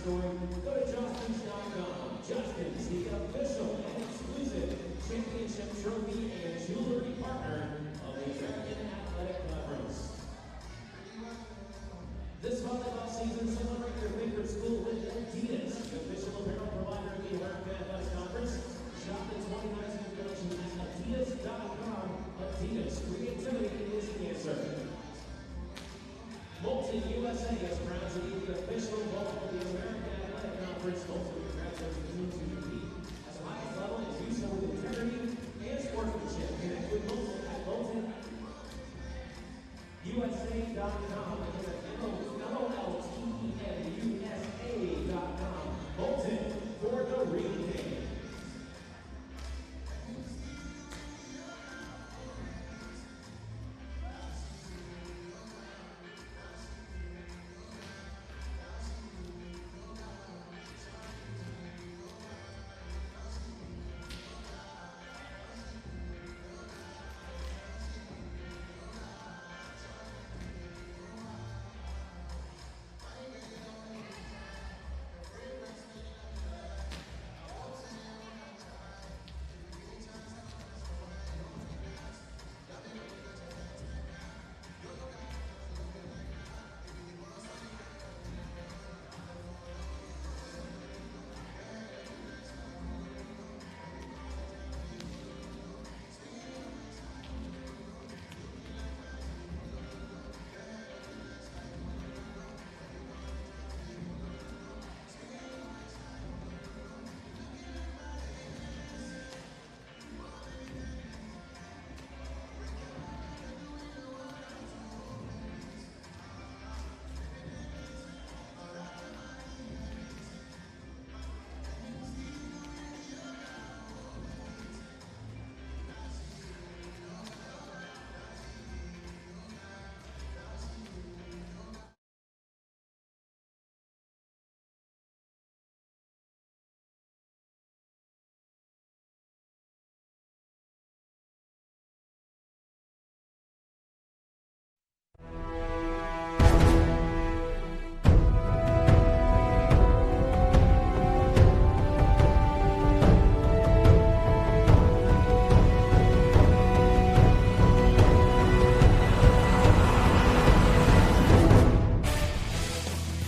story, go to Justin's.com. Justin's, the official and exclusive championship trophy and jewelry partner of the American Athletic Conference. This volleyball season, celebrate your favorite school with Adidas, the official apparel provider of the American Athletic Conference. Shop the 2019 collection at Adidas.com. Adidas, creativity is the answer. Molten USA is proud to be the official ball of the American Athletic Conference. Molten congratulates the team to compete at the highest level and do so with integrity and sportsmanship. Connect with Molten at MoltenUSA.com and at MoltenUSA.com. Molten for the real game.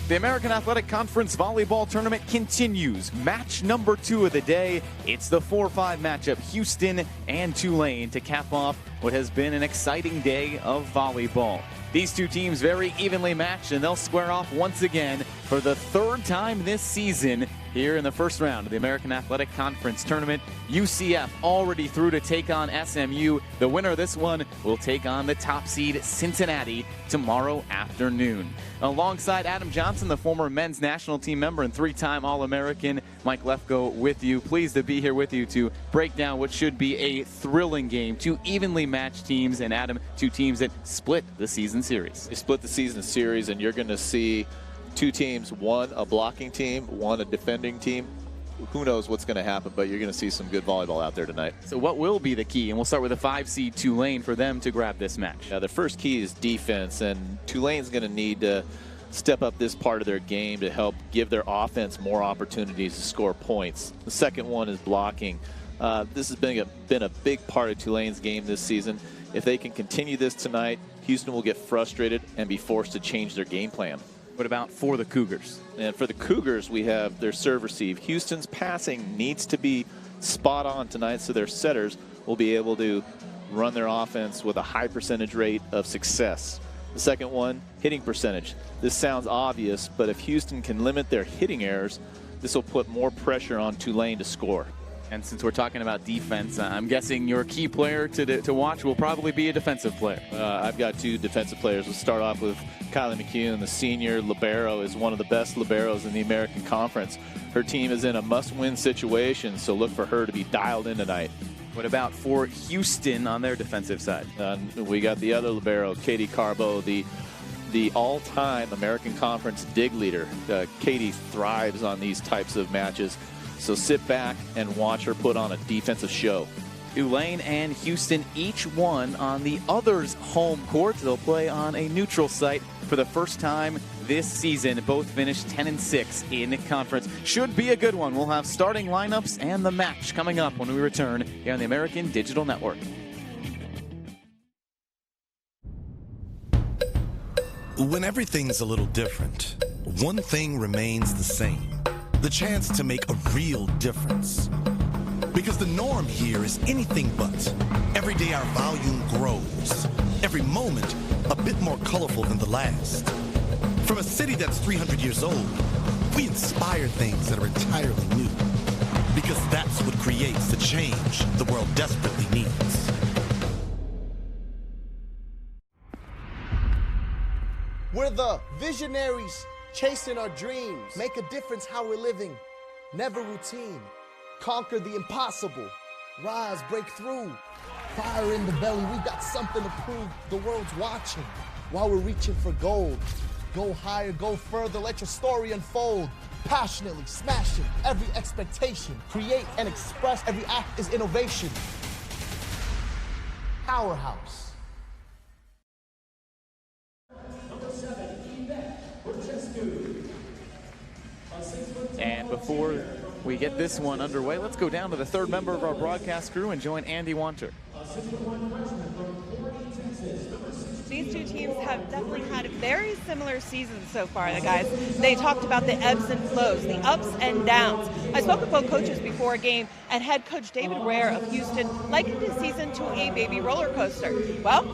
The American Athletic Conference Volleyball Tournament continues. Match number 2 of the day. It's the 4-5 matchup, Houston and Tulane, to cap off what has been an exciting day of volleyball. These two teams very evenly matched, and they'll square off once again for the 3rd time this season here in the first round of the American Athletic Conference Tournament. UCF already through to take on SMU. The winner of this one will take on the top seed Cincinnati tomorrow afternoon. Alongside Adam Johnson, the former men's national team member and 3-time All-American, Mike Lefko with you. Pleased to be here with you to break down what should be a thrilling game. 2 evenly matched teams, and Adam, 2 teams that split the season series. They split the season series, and you're going to see 2 teams, one a blocking team, one a defending team. Who knows what's going to happen, but you're going to see some good volleyball out there tonight. So what will be the key? And we'll start with a 5-seed Tulane for them to grab this match. The first key is defense, and Tulane's going to need to step up this part of their game to help give their offense more opportunities to score points. The second one is blocking. This has been a big part of Tulane's game this season. If they can continue this tonight, Houston will get frustrated and be forced to change their game plan. What about for the Cougars? And for the Cougars, we have their serve receive. Houston's passing needs to be spot on tonight, so their setters will be able to run their offense with a high percentage rate of success. The second one, hitting percentage. This sounds obvious, but if Houston can limit their hitting errors, this will put more pressure on Tulane to score. And since we're talking about defense, I'm guessing your key player to watch will probably be a defensive player. I've got 2 defensive players. We'll start off with Kylie McCune, the senior libero, is one of the best liberos in the American Conference. Her team is in a must-win situation, so look for her to be dialed in tonight. What about for Houston on their defensive side? We got the other libero, Katie Carbo, the all-time American Conference dig leader. Katie thrives on these types of matches. So sit back and watch her put on a defensive show. Tulane and Houston each one on the other's home court. They'll play on a neutral site for the first time this season. Both finished 10-6 in conference. Should be a good one. We'll have starting lineups and the match coming up when we return here on the American Digital Network. When everything's a little different, one thing remains the same: the chance to make a real difference. Because the norm here is anything but. Every day our volume grows. Every moment a bit more colorful than the last. From a city that's 300 years old, we inspire things that are entirely new. Because that's what creates the change the world desperately needs. We're the visionaries chasing our dreams. Make a difference how we're living. Never routine. Conquer the impossible. Rise, break through. Fire in the belly. We got something to prove. The world's watching while we're reaching for gold. Go higher, go further. Let your story unfold. Passionately smashing every expectation. Create and express. Every act is innovation. Powerhouse. And before we get this one underway, let's go down to the third member of our broadcast crew and join Andy Wanter. These two teams have definitely had very similar seasons so far, the guys. They talked about the ebbs and flows, the ups and downs. I spoke with both coaches before a game, and head coach David Ware of Houston likened his season to a baby roller coaster. Well,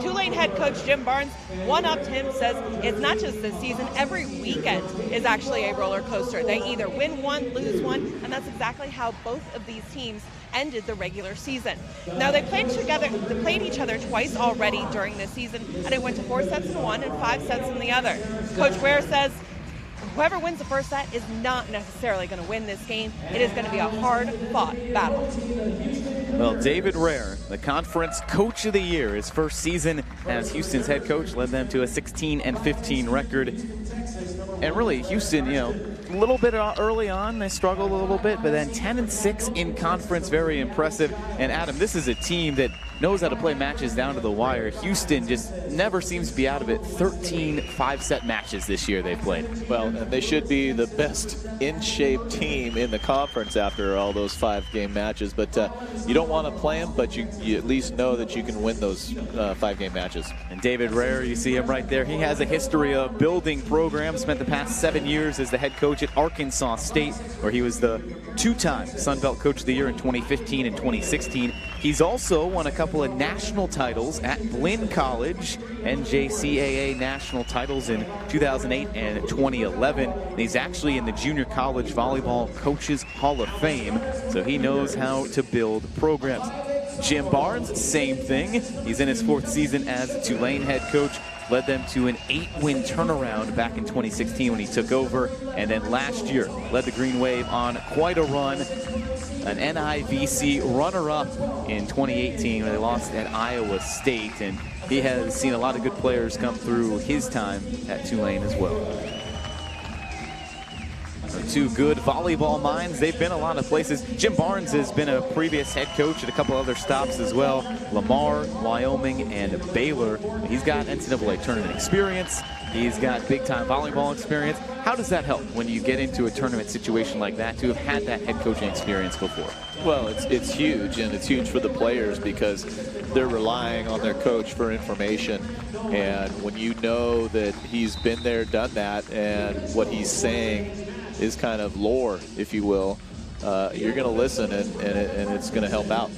Tulane head coach Jim Barnes one-upped him, says it's not just this season, every weekend is actually a roller coaster. They either win one, lose one, and that's exactly how both of these teams ended the regular season. Now, they played each other twice already during this season, and it went to 4 sets in one and 5 sets in the other. Coach Ware says whoever wins the first set is not necessarily going to win this game. It is going to be a hard-fought battle. Well, David Ware, the conference coach of the year, his first season as Houston's head coach, led them to a 16-15 record. And really, Houston, a little bit early on, they struggled a little bit, but then 10-6 in conference, very impressive. And Adam, this is a team that knows how to play matches down to the wire. Houston just never seems to be out of it. 13 5-set matches this year they've played. Well, and they should be the best in-shape team in the conference after all those 5-game matches. But you don't want to play them, but you at least know that you can win those 5-game matches. And David Ware, you see him right there. He has a history of building programs. Spent the past 7 years as the head coach at Arkansas State, where he was the 2-time Sun Belt Coach of the Year in 2015 and 2016. He's also won a couple of national titles at Blinn College, NJCAA national titles in 2008 and 2011. And he's actually in the Junior College Volleyball Coaches Hall of Fame, so he knows how to build programs. Jim Barnes, same thing. He's in his 4th season as Tulane head coach. Led them to an 8-win turnaround back in 2016 when he took over. And then last year, led the Green Wave on quite a run. An NIVC runner-up in 2018 when they lost at Iowa State. And he has seen a lot of good players come through his time at Tulane as well. Two good volleyball minds. They've been a lot of places. Jim Barnes has been a previous head coach at a couple other stops as well. Lamar, Wyoming, and Baylor. He's got NCAA tournament experience. He's got big-time volleyball experience. How does that help when you get into a tournament situation like that to have had that head coaching experience before? Well, it's huge, and it's huge for the players because they're relying on their coach for information. And when you know that he's been there, done that, and what he's saying is kind of lore, if you will, you're going to listen, and it's going to help out.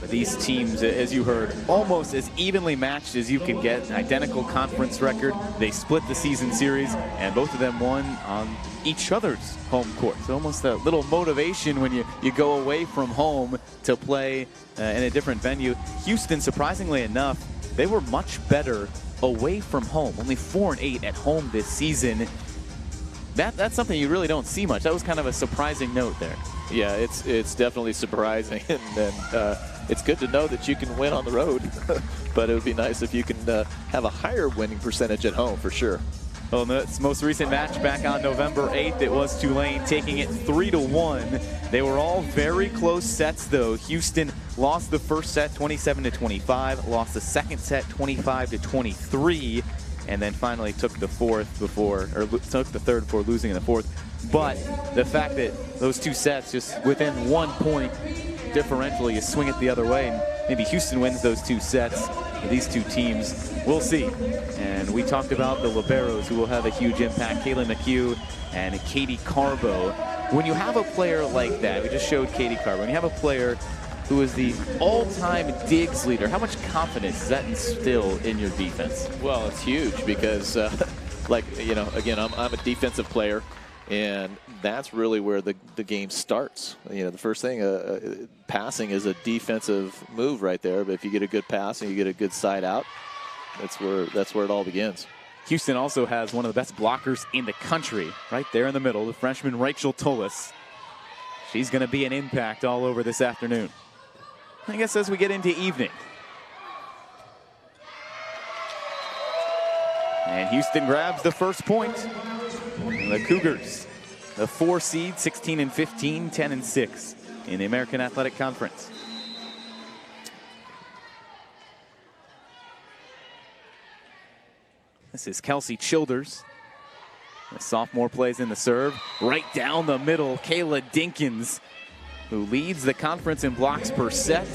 These teams, as you heard, almost as evenly matched as you can get. An identical conference record. They split the season series, and both of them won on each other's home court. So almost a little motivation when you go away from home to play in a different venue. Houston, surprisingly enough, they were much better away from home. Only 4-8 at home this season. That's something you really don't see much. That was kind of a surprising note there. Yeah, it's definitely surprising, and it's good to know that you can win on the road. But it would be nice if you can have a higher winning percentage at home for sure. Well, in this most recent match back on November 8th, it was Tulane taking it 3-1. They were all very close sets, though. Houston lost the first set 27-25, lost the second set 25-23. and then finally took the third before losing in the fourth. But the fact that those two sets, just within 1 point differential, you swing it the other way, and maybe Houston wins those two sets. These two teams, we'll see. And we talked about the liberos who will have a huge impact, Kayla McHugh and Katie Carbo. When you have a player like that, we just showed Katie Carbo, when you have a player who is the all-time digs leader, how much confidence does that instill in your defense? Well, it's huge because, again, I'm a defensive player, and that's really where the game starts. The first thing, passing is a defensive move right there, but if you get a good pass and you get a good side out, that's where it all begins. Houston also has one of the best blockers in the country right there in the middle, the freshman Rachel Tullis. She's going to be an impact all over this afternoon. I guess as we get into evening. And Houston grabs the first point. The Cougars, the 4 seed, 16-15, 10-6 in the American Athletic Conference. This is Kelsey Childers. The sophomore plays in the serve. Right down the middle, Kayla Dinkins, who leads the conference in blocks per set,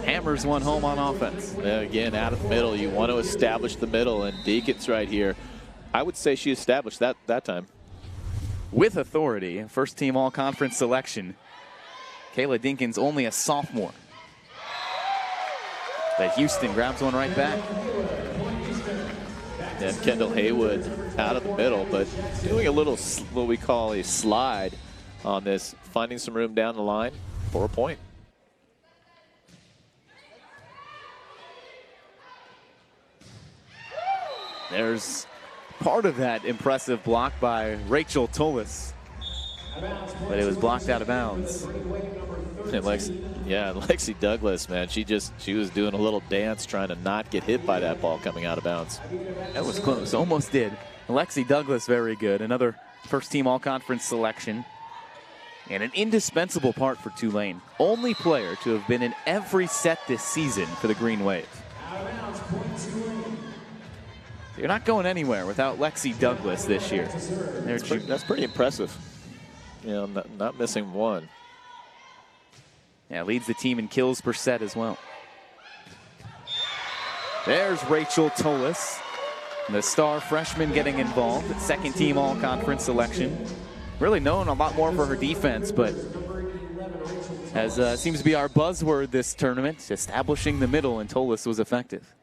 hammers one home on offense. Again, out of the middle, you want to establish the middle, and Dinkins right here, I would say she established that time. With authority, first team all-conference selection. Kayla Dinkins, only a sophomore. But Houston grabs one right back. And Kendall Haywood out of the middle, but doing a little, what we call a slide on this, finding some room down the line for a point. There's part of that impressive block by Rachel Tullis, but it was blocked out of bounds. And Lexi Douglas, man, she was doing a little dance trying to not get hit by that ball coming out of bounds. That was close, almost did. Lexi Douglas, very good. Another first team all-conference selection. And an indispensable part for Tulane. Only player to have been in every set this season for the Green Wave. You're not going anywhere without Lexi Douglas this year. That's pretty impressive. Not missing one. Yeah, leads the team in kills per set as well. There's Rachel Tullis, the star freshman getting involved. Second team all-conference selection. Really known a lot more for her defense, but as seems to be our buzzword this tournament, establishing the middle, and Tullis was effective.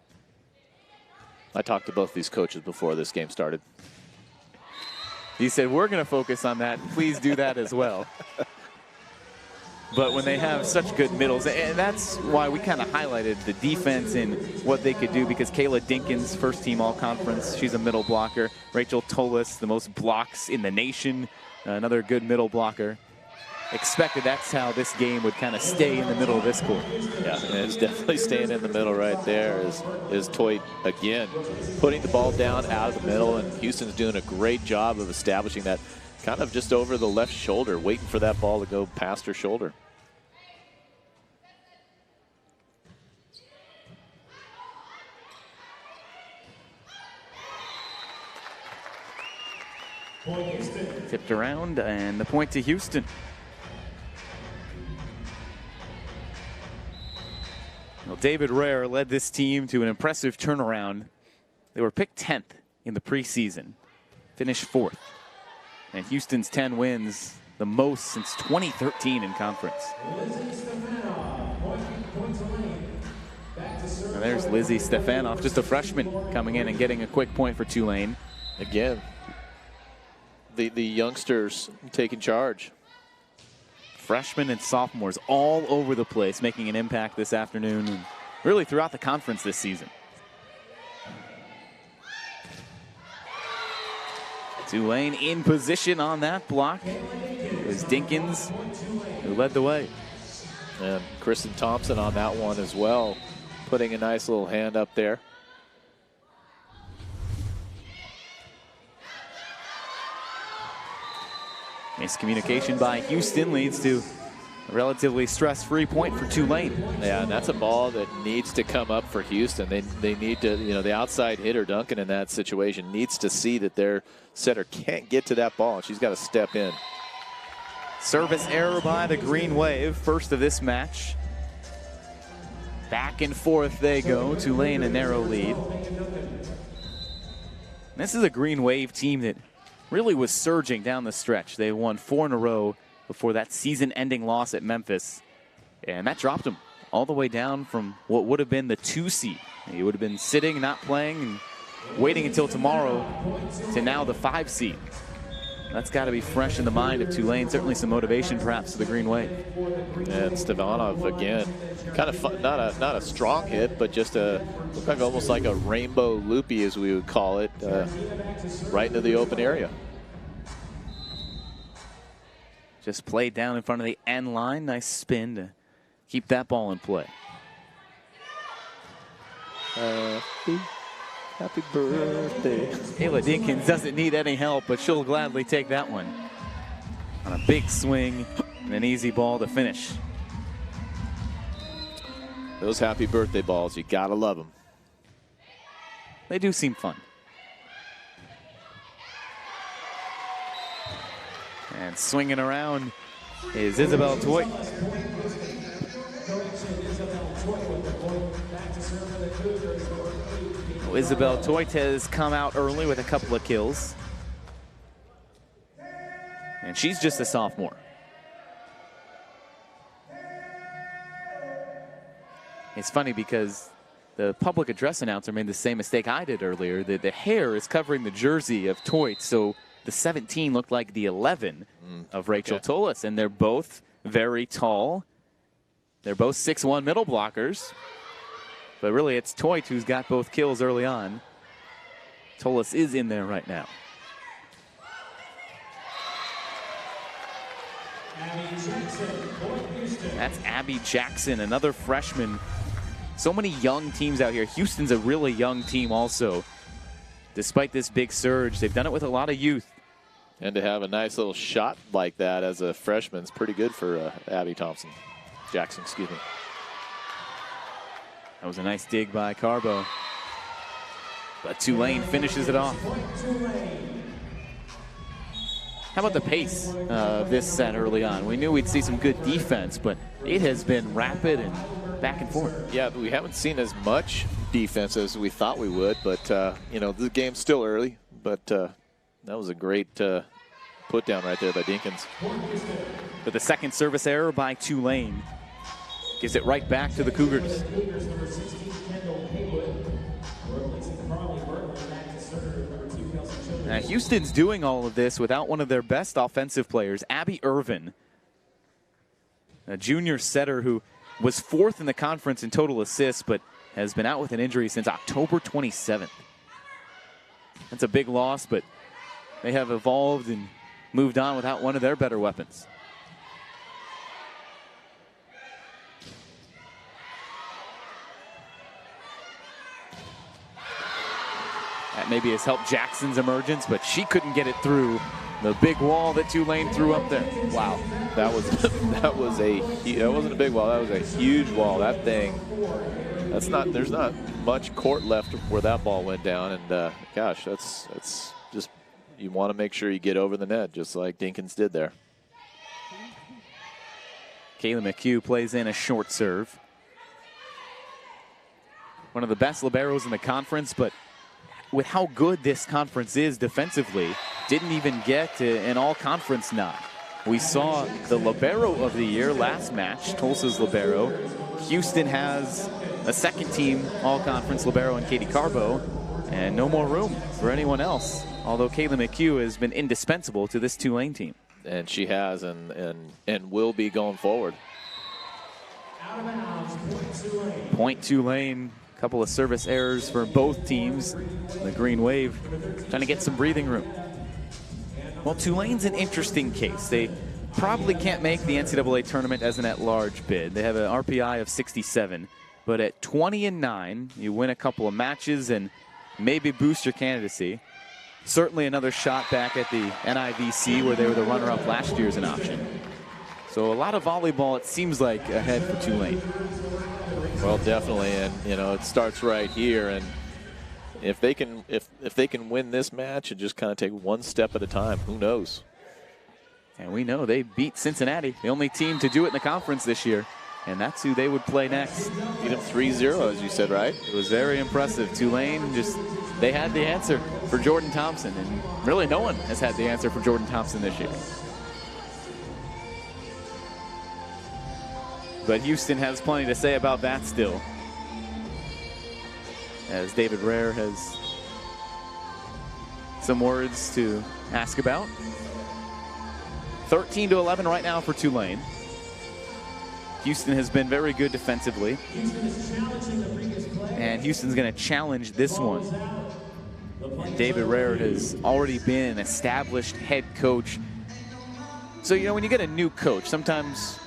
I talked to both these coaches before this game started. He said, we're going to focus on that. Please do that as well. But when they have such good middles, and that's why we kind of highlighted the defense and what they could do, because Kayla Dinkins, first team all-conference, she's a middle blocker. Rachel Tullis, the most blocks in the nation, another good middle blocker. Expected that's how this game would kind of stay in the middle of this court. Yeah, and it's definitely staying in the middle right there is Toit again, putting the ball down out of the middle, and Houston's doing a great job of establishing that kind of just over the left shoulder, waiting for that ball to go past her shoulder. Tipped around, and the point to Houston. Well, David Rare led this team to an impressive turnaround. They were picked 10th in the preseason, finished 4th. And Houston's 10 wins, the most since 2013 in conference. Now there's Lizzie Stefanoff, just a freshman, coming in and getting a quick point for Tulane. Again, the youngsters taking charge. Freshmen and sophomores all over the place making an impact this afternoon, and really throughout the conference this season. Tulane in position on that block. It was Dinkins who led the way. And Kristen Thompson on that one as well, putting a nice little hand up there. Miscommunication by Houston leads to A relatively stress-free point for Tulane. Yeah, and that's a ball that needs to come up for Houston. They need to, the outside hitter, Duncan, in that situation, needs to see that their setter can't get to that ball. She's got to step in. Service error by the Green Wave, first of this match. Back and forth they go. Tulane a narrow lead. This is a Green Wave team that really was surging down the stretch. They won 4 in a row before that season-ending loss at Memphis. And that dropped them all the way down from what would have been the 2 seed. He would have been sitting, not playing, and waiting until tomorrow to now the 5 seed. That's got to be fresh in the mind of Tulane. Certainly some motivation, perhaps, to the Green Wave. And Stevanov, again, kind of fun, not a strong hit, but just looked like almost like a rainbow loopy, as we would call it, right into the open area. Just played down in front of the end line. Nice spin to keep that ball in play. Happy birthday. Kayla Dinkins doesn't need any help, but she'll gladly take that one. On a big swing and an easy ball to finish. Those happy birthday balls, you gotta love them. They do seem fun. And swinging around is Isabel Toit. Isabel Toit has come out early with a couple of kills. And she's just a sophomore. It's funny because the public address announcer made the same mistake I did earlier. The hair is covering the jersey of Toit, so the 17 looked like the 11 of Rachel Tullis, and they're both very tall. They're both 6'1" middle blockers, but really it's Toit who's got both kills early on. Tullis is in there right now. That's Abby Jackson, another freshman. So many young teams out here. Houston's a really young team also. Despite this big surge, they've done it with a lot of youth. And to have a nice little shot like that as a freshman is pretty good for Abby Jackson, excuse me. That was a nice dig by Carbo. But Tulane finishes it off. How about the pace of this set early on? We knew we'd see some good defense, but it has been rapid and back and forth. Yeah, we haven't seen as much defense as we thought we would, but, the game's still early, but that was a great put down right there by Dinkins. But the second service error by Tulane gives it right back to the Cougars. Now, Houston's doing all of this without one of their best offensive players, Abby Irvin, a junior setter who was 4th in the conference in total assists, but has been out with an injury since October 27th. That's a big loss, but they have evolved and moved on without one of their better weapons. That maybe has helped Jackson's emergence, but she couldn't get it through the big wall that Tulane threw up there. Wow, that wasn't a big wall. That was a huge wall. That thing. There's not much court left where that ball went down, and gosh, that's just, you want to make sure you get over the net, just like Dinkins did there. Kayla McHugh plays in a short serve. One of the best liberos in the conference, but with how good this conference is defensively, didn't even get an all-conference nod. We saw the libero of the year last match, Tulsa's libero. Houston has a second-team all-conference libero in Katie Carbo, and no more room for anyone else, although Kayla McHugh has been indispensable to this Tulane team. And she has, and will be going forward. Point Tulane. A couple of service errors for both teams. The Green Wave trying to get some breathing room. Well, Tulane's an interesting case. They probably can't make the NCAA tournament as an at-large bid. They have an RPI of 67. But at 20-9, you win a couple of matches and maybe boost your candidacy. Certainly another shot back at the NIVC where they were the runner-up last year is an option. So a lot of volleyball, it seems like, ahead for Tulane. Well, definitely, and it starts right here, and if they can win this match and just kind of take one step at a time, who knows? And we know they beat Cincinnati, the only team to do it in the conference this year. And that's who they would play next. Beat them 3-0, as you said, right? It was very impressive. Tulane they had the answer for Jordan Thompson. And really no one has had the answer for Jordan Thompson this year. But Houston has plenty to say about that still, as David Rare has some words to ask about. 13-11 right now for Tulane. Houston has been very good defensively, and Houston's going to challenge this one. And David Rare has already been an established head coach. So, when you get a new coach, sometimes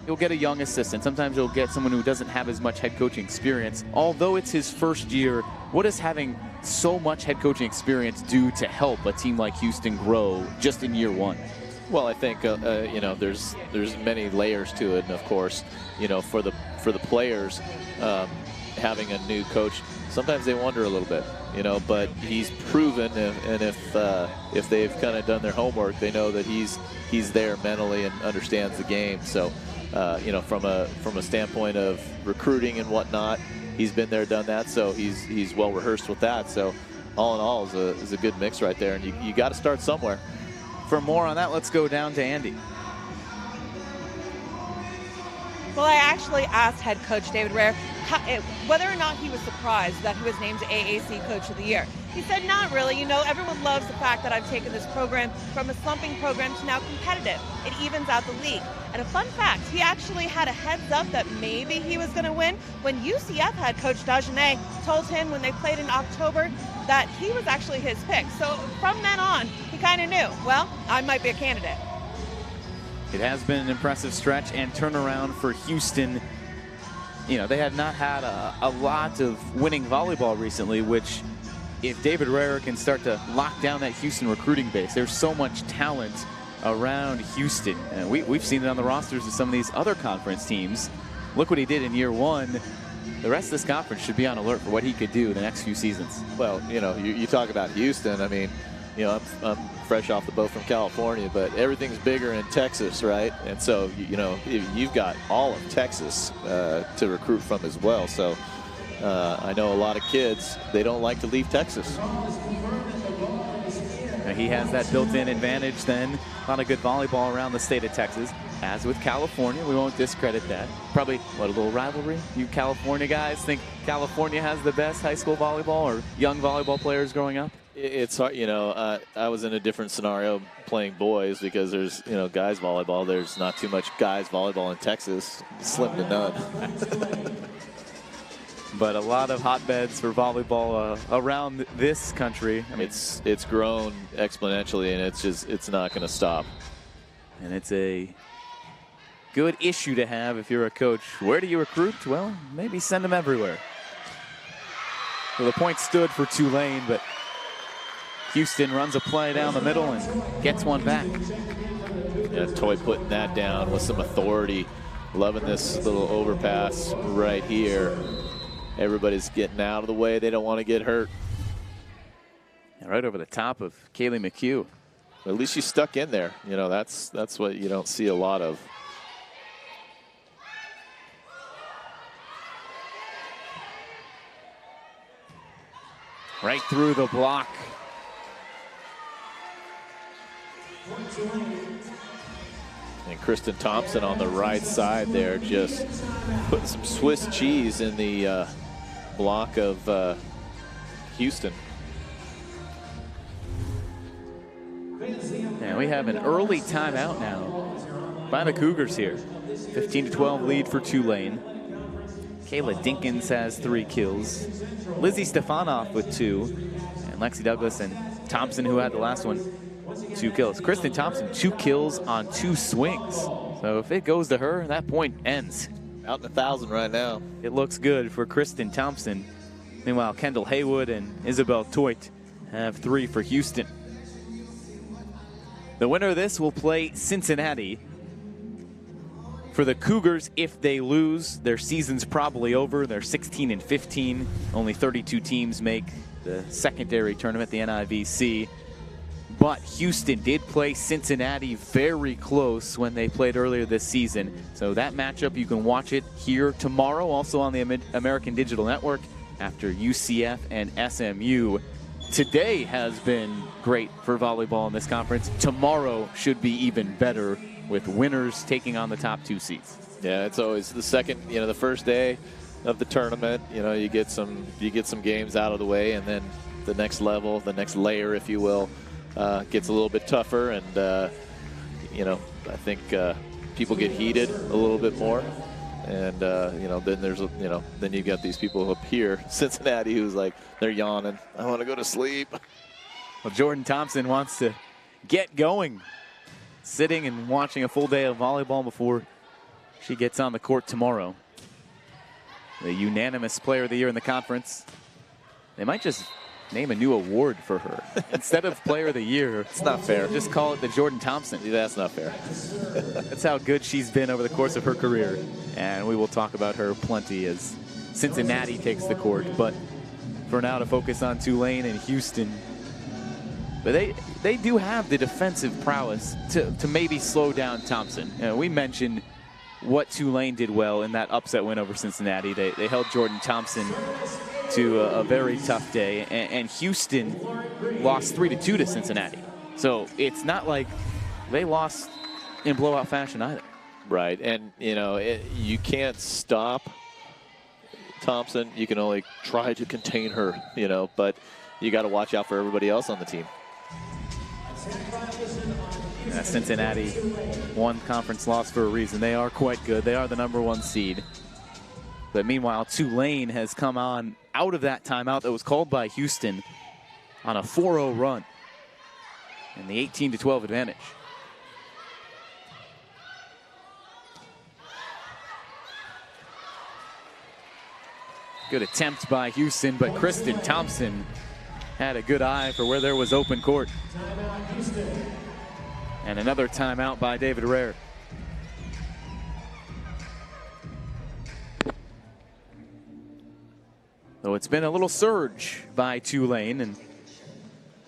you'll get a young assistant. Sometimes you'll get someone who doesn't have as much head coaching experience. Although it's his first year, what does having so much head coaching experience do to help a team like Houston grow just in year one? Well, I think there's many layers to it, and of course, for the players, having a new coach, sometimes they wonder a little bit, But he's proven, and if they've kind of done their homework, they know that he's there mentally and understands the game. So, from a standpoint of recruiting and whatnot, he's been there, done that. So he's well rehearsed with that. So, all in all, is a good mix right there, and you got to start somewhere. For more on that, let's go down to Andy. Well, I actually asked head coach David Rare whether or not he was surprised that he was named AAC Coach of the Year. He said, not really. Everyone loves the fact that I've taken this program from a slumping program to now competitive. It evens out the league. And a fun fact, he actually had a heads up that maybe he was going to win when UCF head coach Dagenet told him when they played in October that he was actually his pick. So from then on, he kind of knew, well, I might be a candidate. It has been an impressive stretch and turnaround for Houston. They have not had a lot of winning volleyball recently, which if David Rare can start to lock down that Houston recruiting base, there's so much talent around Houston. And we've seen it on the rosters of some of these other conference teams. Look what he did in year one. The rest of this conference should be on alert for what he could do the next few seasons. Well, you talk about Houston. I mean, I'm fresh off the boat from California, but everything's bigger in Texas, right? And so, you've got all of Texas to recruit from as well. So I know a lot of kids, they don't like to leave Texas. He has that built-in advantage then. A lot of good volleyball around the state of Texas. As with California, we won't discredit that. Probably, a little rivalry? You California guys think California has the best high school volleyball or young volleyball players growing up? It's hard, I was in a different scenario playing boys because there's, guys volleyball. There's not too much guys volleyball in Texas. Slim to none. But a lot of hotbeds for volleyball around this country. I mean, it's grown exponentially, and it's not going to stop. And it's a good issue to have if you're a coach. Where do you recruit? Well, maybe send them everywhere. Well, the point stood for Tulane, but Houston runs a play down the middle and gets one back. Yeah, Toy putting that down with some authority. Loving this little overpass right here. Everybody's getting out of the way. They don't want to get hurt. And right over the top of Kaylee McHugh. At least she's stuck in there. That's what you don't see a lot of. Right through the block. And Kristen Thompson on the right side there, just putting some Swiss cheese in the block of Houston. And we have an early timeout now by the Cougars here. 15-12 lead for Tulane. Kayla Dinkins has 3 kills. Lizzie Stefanoff with 2. And Lexi Douglas and Thompson, who had the last one, 2 kills. Kristen Thompson, 2 kills on 2 swings. So if it goes to her, that point ends. Out in 1,000 right now. It looks good for Kristen Thompson. Meanwhile, Kendall Haywood and Isabel Toit have 3 for Houston. The winner of this will play Cincinnati. For the Cougars, if they lose, their season's probably over. They're 16-15. Only 32 teams make the secondary tournament, the NIVC. But Houston did play Cincinnati very close when they played earlier this season. So that matchup, you can watch it here tomorrow, also on the American Digital Network after UCF and SMU. Today has been great for volleyball in this conference. Tomorrow should be even better with winners taking on the top 2 seeds. Yeah, it's always the second, the first day of the tournament, you get some games out of the way, and then the next level, the next layer, if you will, gets a little bit tougher, and I think people get heated a little bit more, and then there's then you've got these people up here, Cincinnati, who's like, they're yawning. I want to go to sleep. Well, Jordan Thompson wants to get going, sitting and watching a full day of volleyball before she gets on the court tomorrow. The unanimous player of the year in the conference. They might just name a new award for her. Instead of player of the year, it's not fair. Just call it the Jordan Thompson. That's not fair. That's how good she's been over the course of her career. And we will talk about her plenty as Cincinnati takes the court. But for now, to focus on Tulane and Houston. But they do have the defensive prowess to maybe slow down Thompson. We mentioned what Tulane did well in that upset win over Cincinnati. They held Jordan Thompson to a very tough day, and Houston lost 3-2 to Cincinnati. So it's not like they lost in blowout fashion either. Right, and you can't stop Thompson. You can only try to contain her, but you got to watch out for everybody else on the team. Cincinnati, one conference loss for a reason. They are quite good. They are the #1 seed. But meanwhile, Tulane has come on out of that timeout that was called by Houston on a 4-0 run and the 18-12 advantage. Good attempt by Houston, but Kristen Thompson had a good eye for where there was open court. And another timeout by David Rare. So it's been a little surge by Tulane, and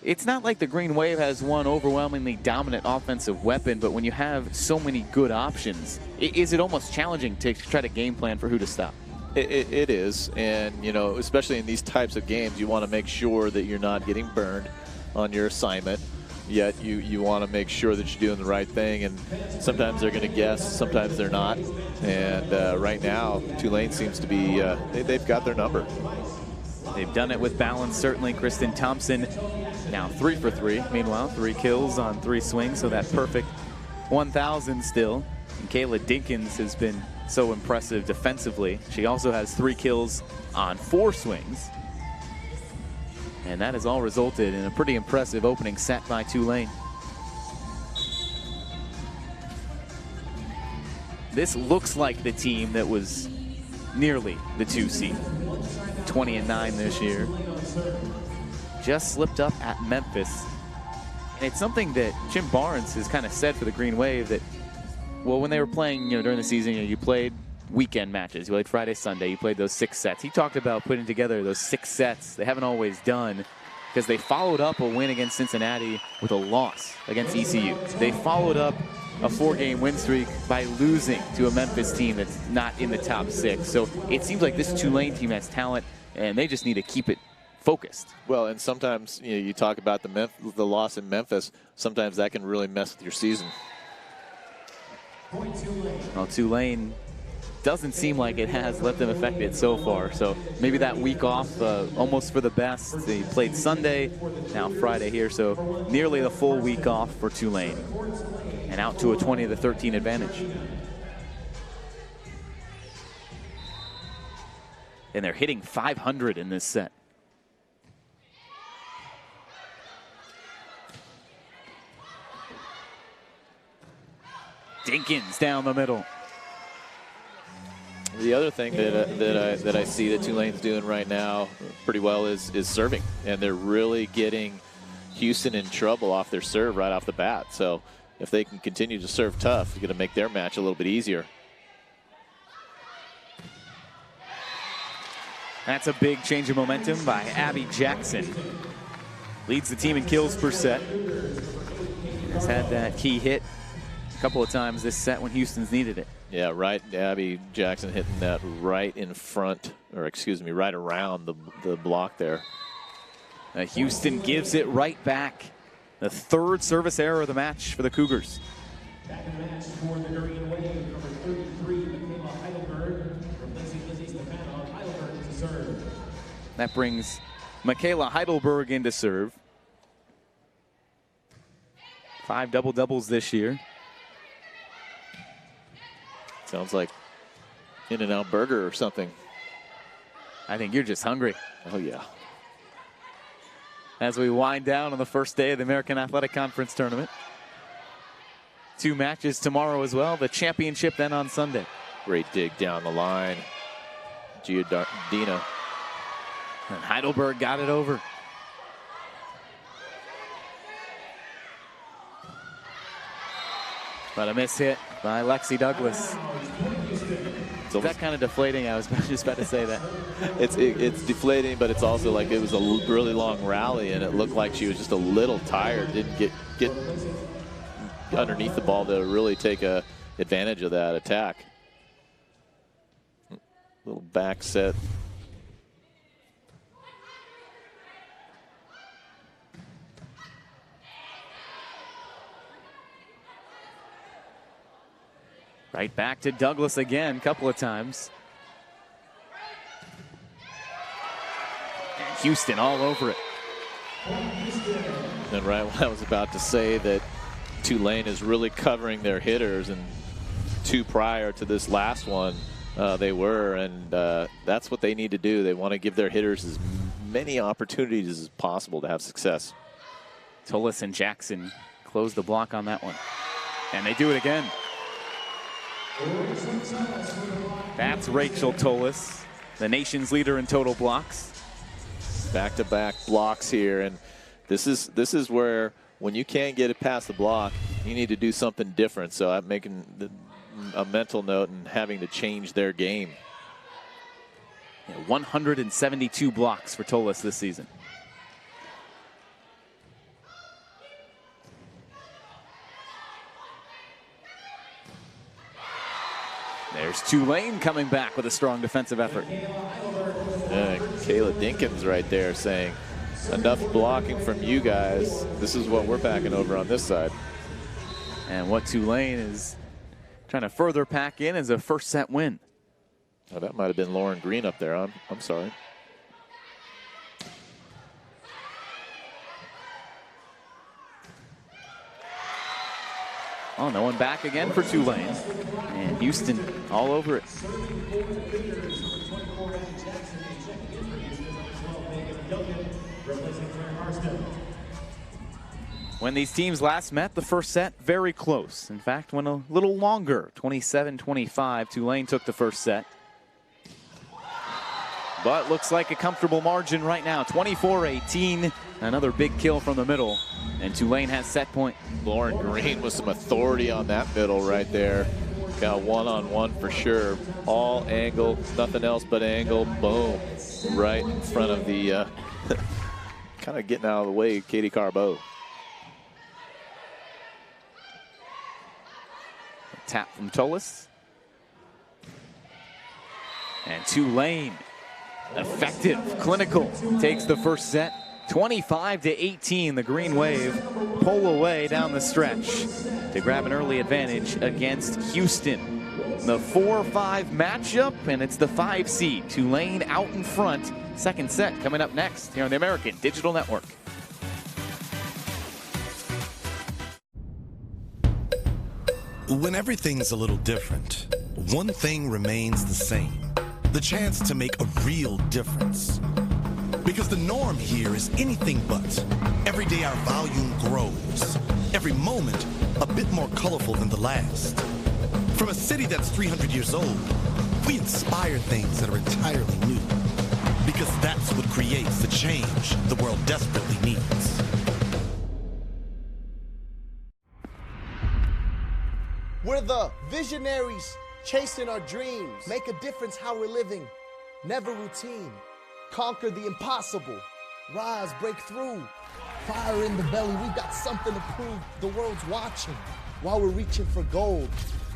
it's not like the Green Wave has one overwhelmingly dominant offensive weapon, but when you have so many good options, is it almost challenging to try to game plan for who to stop? It is, and especially in these types of games, you want to make sure that you're not getting burned on your assignment. Yet you want to make sure that you're doing the right thing, and sometimes they're going to guess, sometimes they're not. And right now, Tulane seems to be, they've got their number. They've done it with balance, certainly. Kristen Thompson now 3 for 3. Meanwhile, 3 kills on 3 swings, so that perfect 1,000 still. And Kayla Dinkins has been so impressive defensively. She also has 3 kills on 4 swings. And that has all resulted in a pretty impressive opening set by Tulane. This looks like the team that was nearly the 2 seed. 20-9 this year. Just slipped up at Memphis. And it's something that Jim Barnes has kind of said for the Green Wave that, well, when they were playing, during the season, you played weekend matches. You played Friday, Sunday. You played those 6 sets. He talked about putting together those 6 sets they haven't always done because they followed up a win against Cincinnati with a loss against ECU. They followed up a 4-game win streak by losing to a Memphis team that's not in the top 6. So it seems like this Tulane team has talent, and they just need to keep it focused. Well, and sometimes you talk about the loss in Memphis. Sometimes that can really mess with your season. Well, Tulane doesn't seem like it has left them affected so far. So maybe that week off almost for the best. They played Sunday, now Friday here. So nearly the full week off for Tulane. And out to a 20-13 advantage. And they're hitting 500 in this set. Dinkins down the middle. The other thing that I see that Tulane's doing right now pretty well is serving, and they're really getting Houston in trouble off their serve right off the bat. So if they can continue to serve tough, they're going to make their match a little bit easier. That's a big change of momentum by Abby Jackson. Leads the team in kills per set. Has had that key hit a couple of times this set when Houston's needed it. Yeah, right. Abby Jackson hitting that right in front, or excuse me, right around the block there. Houston gives it right back. The third service error of the match for the Cougars. Back in the match for the Green Wave, number 33, Michaela Heidelberg, replacing Lizzie Stefano. Heidelberg to serve. That brings Michaela Heidelberg in to serve. 5 double-doubles this year. Sounds like In-N-Out Burger or something. I think you're just hungry. Oh, yeah. As we wind down on the first day of the American Athletic Conference Tournament. 2 matches tomorrow as well. The championship then on Sunday. Great dig down the line. Giordina. And Heidelberg got it over. But a miss hit by Lexi Douglas. Is that kind of deflating? I was just about to say that. It's deflating, but it's also like it was a really long rally, and it looked like she was just a little tired. Didn't get underneath the ball to really take advantage of that attack. Little back set. Right back to Douglas again, a couple of times. And Houston all over it. And right when I was about to say that Tulane is really covering their hitters, and 2 prior to this last one, they were, and that's what they need to do. They want to give their hitters as many opportunities as possible to have success. Tullis and Jackson close the block on that one. And they do it again. That's Rachel Tullis, the nation's leader in total blocks. Back-to-back blocks here, and this is where when you can't get it past the block, you need to do something different. So I'm making a mental note and having to change their game. Yeah, 172 blocks for Tullis this season. There's Tulane coming back with a strong defensive effort. Kayla Dinkins right there saying, enough blocking from you guys. This is what we're packing over on this side. And what Tulane is trying to further pack in is a first set win. Oh, that might have been Lauren Green up there. I'm sorry. Oh, no one back again for Tulane. And Houston all over it. When these teams last met, the first set very close. In fact, went a little longer. 27-25. Tulane took the first set. But looks like a comfortable margin right now. 24-18. Another big kill from the middle. And Tulane has set point. Lauren Green with some authority on that middle right there. Got one-on-one for sure. All angle, nothing else but angle. Boom. Right in front of the, kind of getting out of the way, Katie Carbo. Tap from Tullis. And Tulane, effective, clinical, takes the first set. 25-18, the Green Wave pull away down the stretch to grab an early advantage against Houston. The 4-5 matchup, and it's the 5 seed. Tulane out in front. Second set coming up next here on the American Digital Network. When everything's a little different, one thing remains the same: the chance to make a real difference. Because the norm here is anything but. Every day our volume grows. Every moment a bit more colorful than the last. From a city that's 300 years old, we inspire things that are entirely new. Because that's what creates the change the world desperately needs. We're the visionaries chasing our dreams. Make a difference how we're living. Never routine. Conquer the impossible. Rise, break through. Fire in the belly, we've got something to prove. The world's watching while we're reaching for gold.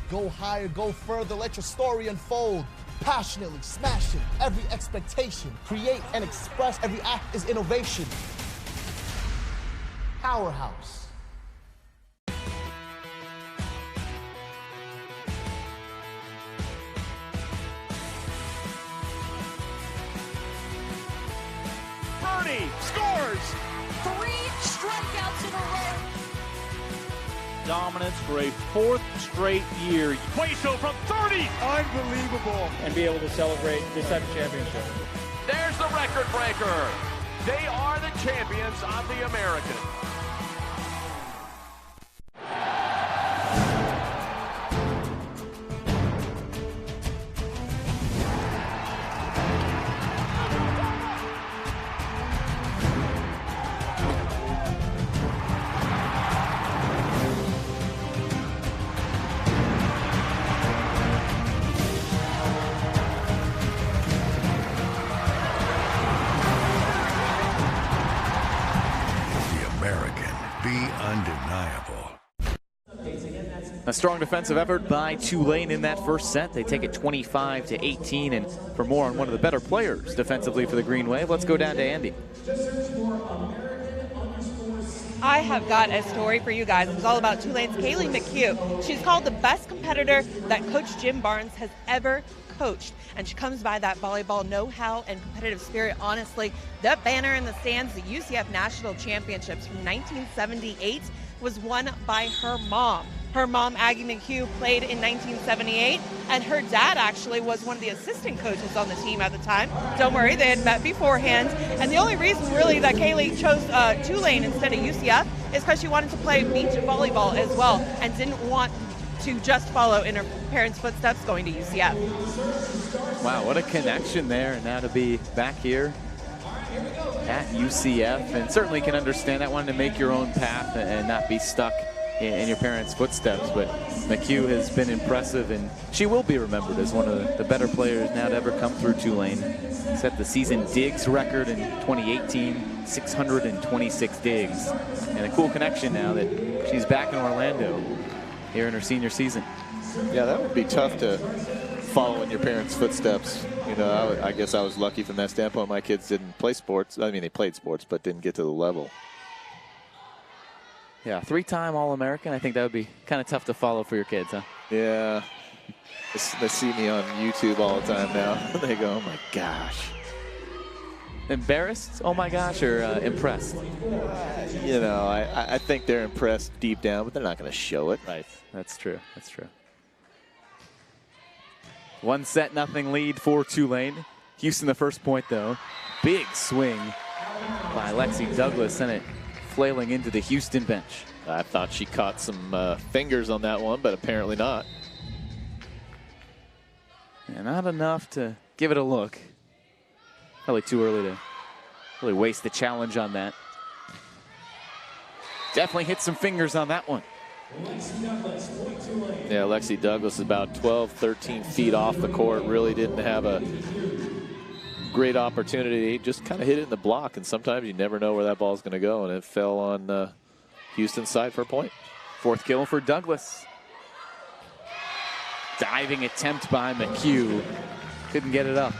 Go higher, go further, let your story unfold. Passionately smashing every expectation. Create and express, every act is innovation. Powerhouse. Scores! 3 strikeouts in a row. Dominance for a 4th straight year. Cueto from 30. Unbelievable. And be able to celebrate this type of championship. There's the record breaker. They are the champions of the American. Undeniable. A strong defensive effort by Tulane in that first set. They take it 25-18, and for more on one of the better players defensively for the Green Wave, let's go down to Andy. I have got a story for you guys. It's all about Tulane's Kaylee McHugh. She's called the best competitor that Coach Jim Barnes has ever coached, and she comes by that volleyball know-how and competitive spirit. Honestly, that banner in the stands, the UCF National Championships from 1978, was won by her mom. Her mom, Aggie McHugh, played in 1978, and her dad actually was one of the assistant coaches on the team at the time. Don't worry, they had met beforehand. And the only reason really that Kaylee chose Tulane instead of UCF is because she wanted to play beach volleyball as well and didn't want to just follow in her parents' footsteps going to UCF. Wow, what a connection there. Now to be back here at UCF, and certainly can understand that, wanting to make your own path and not be stuck in your parents' footsteps. But McHugh has been impressive, and she will be remembered as one of the better players now to ever come through Tulane. Set the season digs record in 2018, 626 digs. And a cool connection now that she's back in Orlando here in her senior season. Yeah, that would be tough to follow in your parents' footsteps. You know, I guess I was lucky from that standpoint. My kids didn't play sports. I mean, they played sports, but didn't get to the level. Yeah, 3-time All-American. I think that would be kind of tough to follow for your kids, huh? Yeah. They see me on YouTube all the time now. They go, oh my gosh. Embarrassed, oh my gosh, or impressed? You know, I think they're impressed deep down, but they're not going to show it. Right, that's true, that's true. 1-0 lead for Tulane. Houston the first point though. Big swing by Lexi Douglas, sent it flailing into the Houston bench. I thought she caught some fingers on that one, but apparently not. And not enough to give it a look. Probably too early to really waste the challenge on that. Definitely hit some fingers on that one. Yeah, Lexi Douglas is about 12, 13 feet off the court. Really didn't have a great opportunity. Just kind of hit it in the block, and sometimes you never know where that ball is going to go, and it fell on Houston's side for a point. 4th kill for Douglas. Diving attempt by McHugh. Couldn't get it up.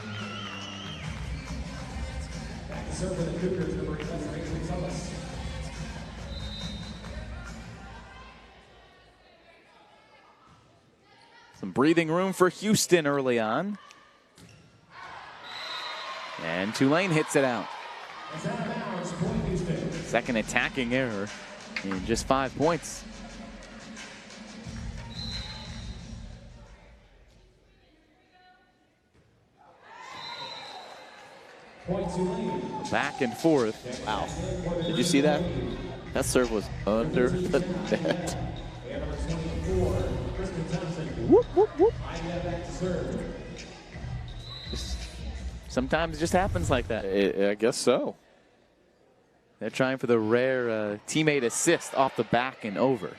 Some breathing room for Houston early on. And Tulane hits it out. Second attacking error in just 5 points. Back and forth. Wow. Did you see that? That serve was under the net. Whoop, whoop, whoop. Sometimes it just happens like that. I guess so. They're trying for the rare teammate assist off the back and over.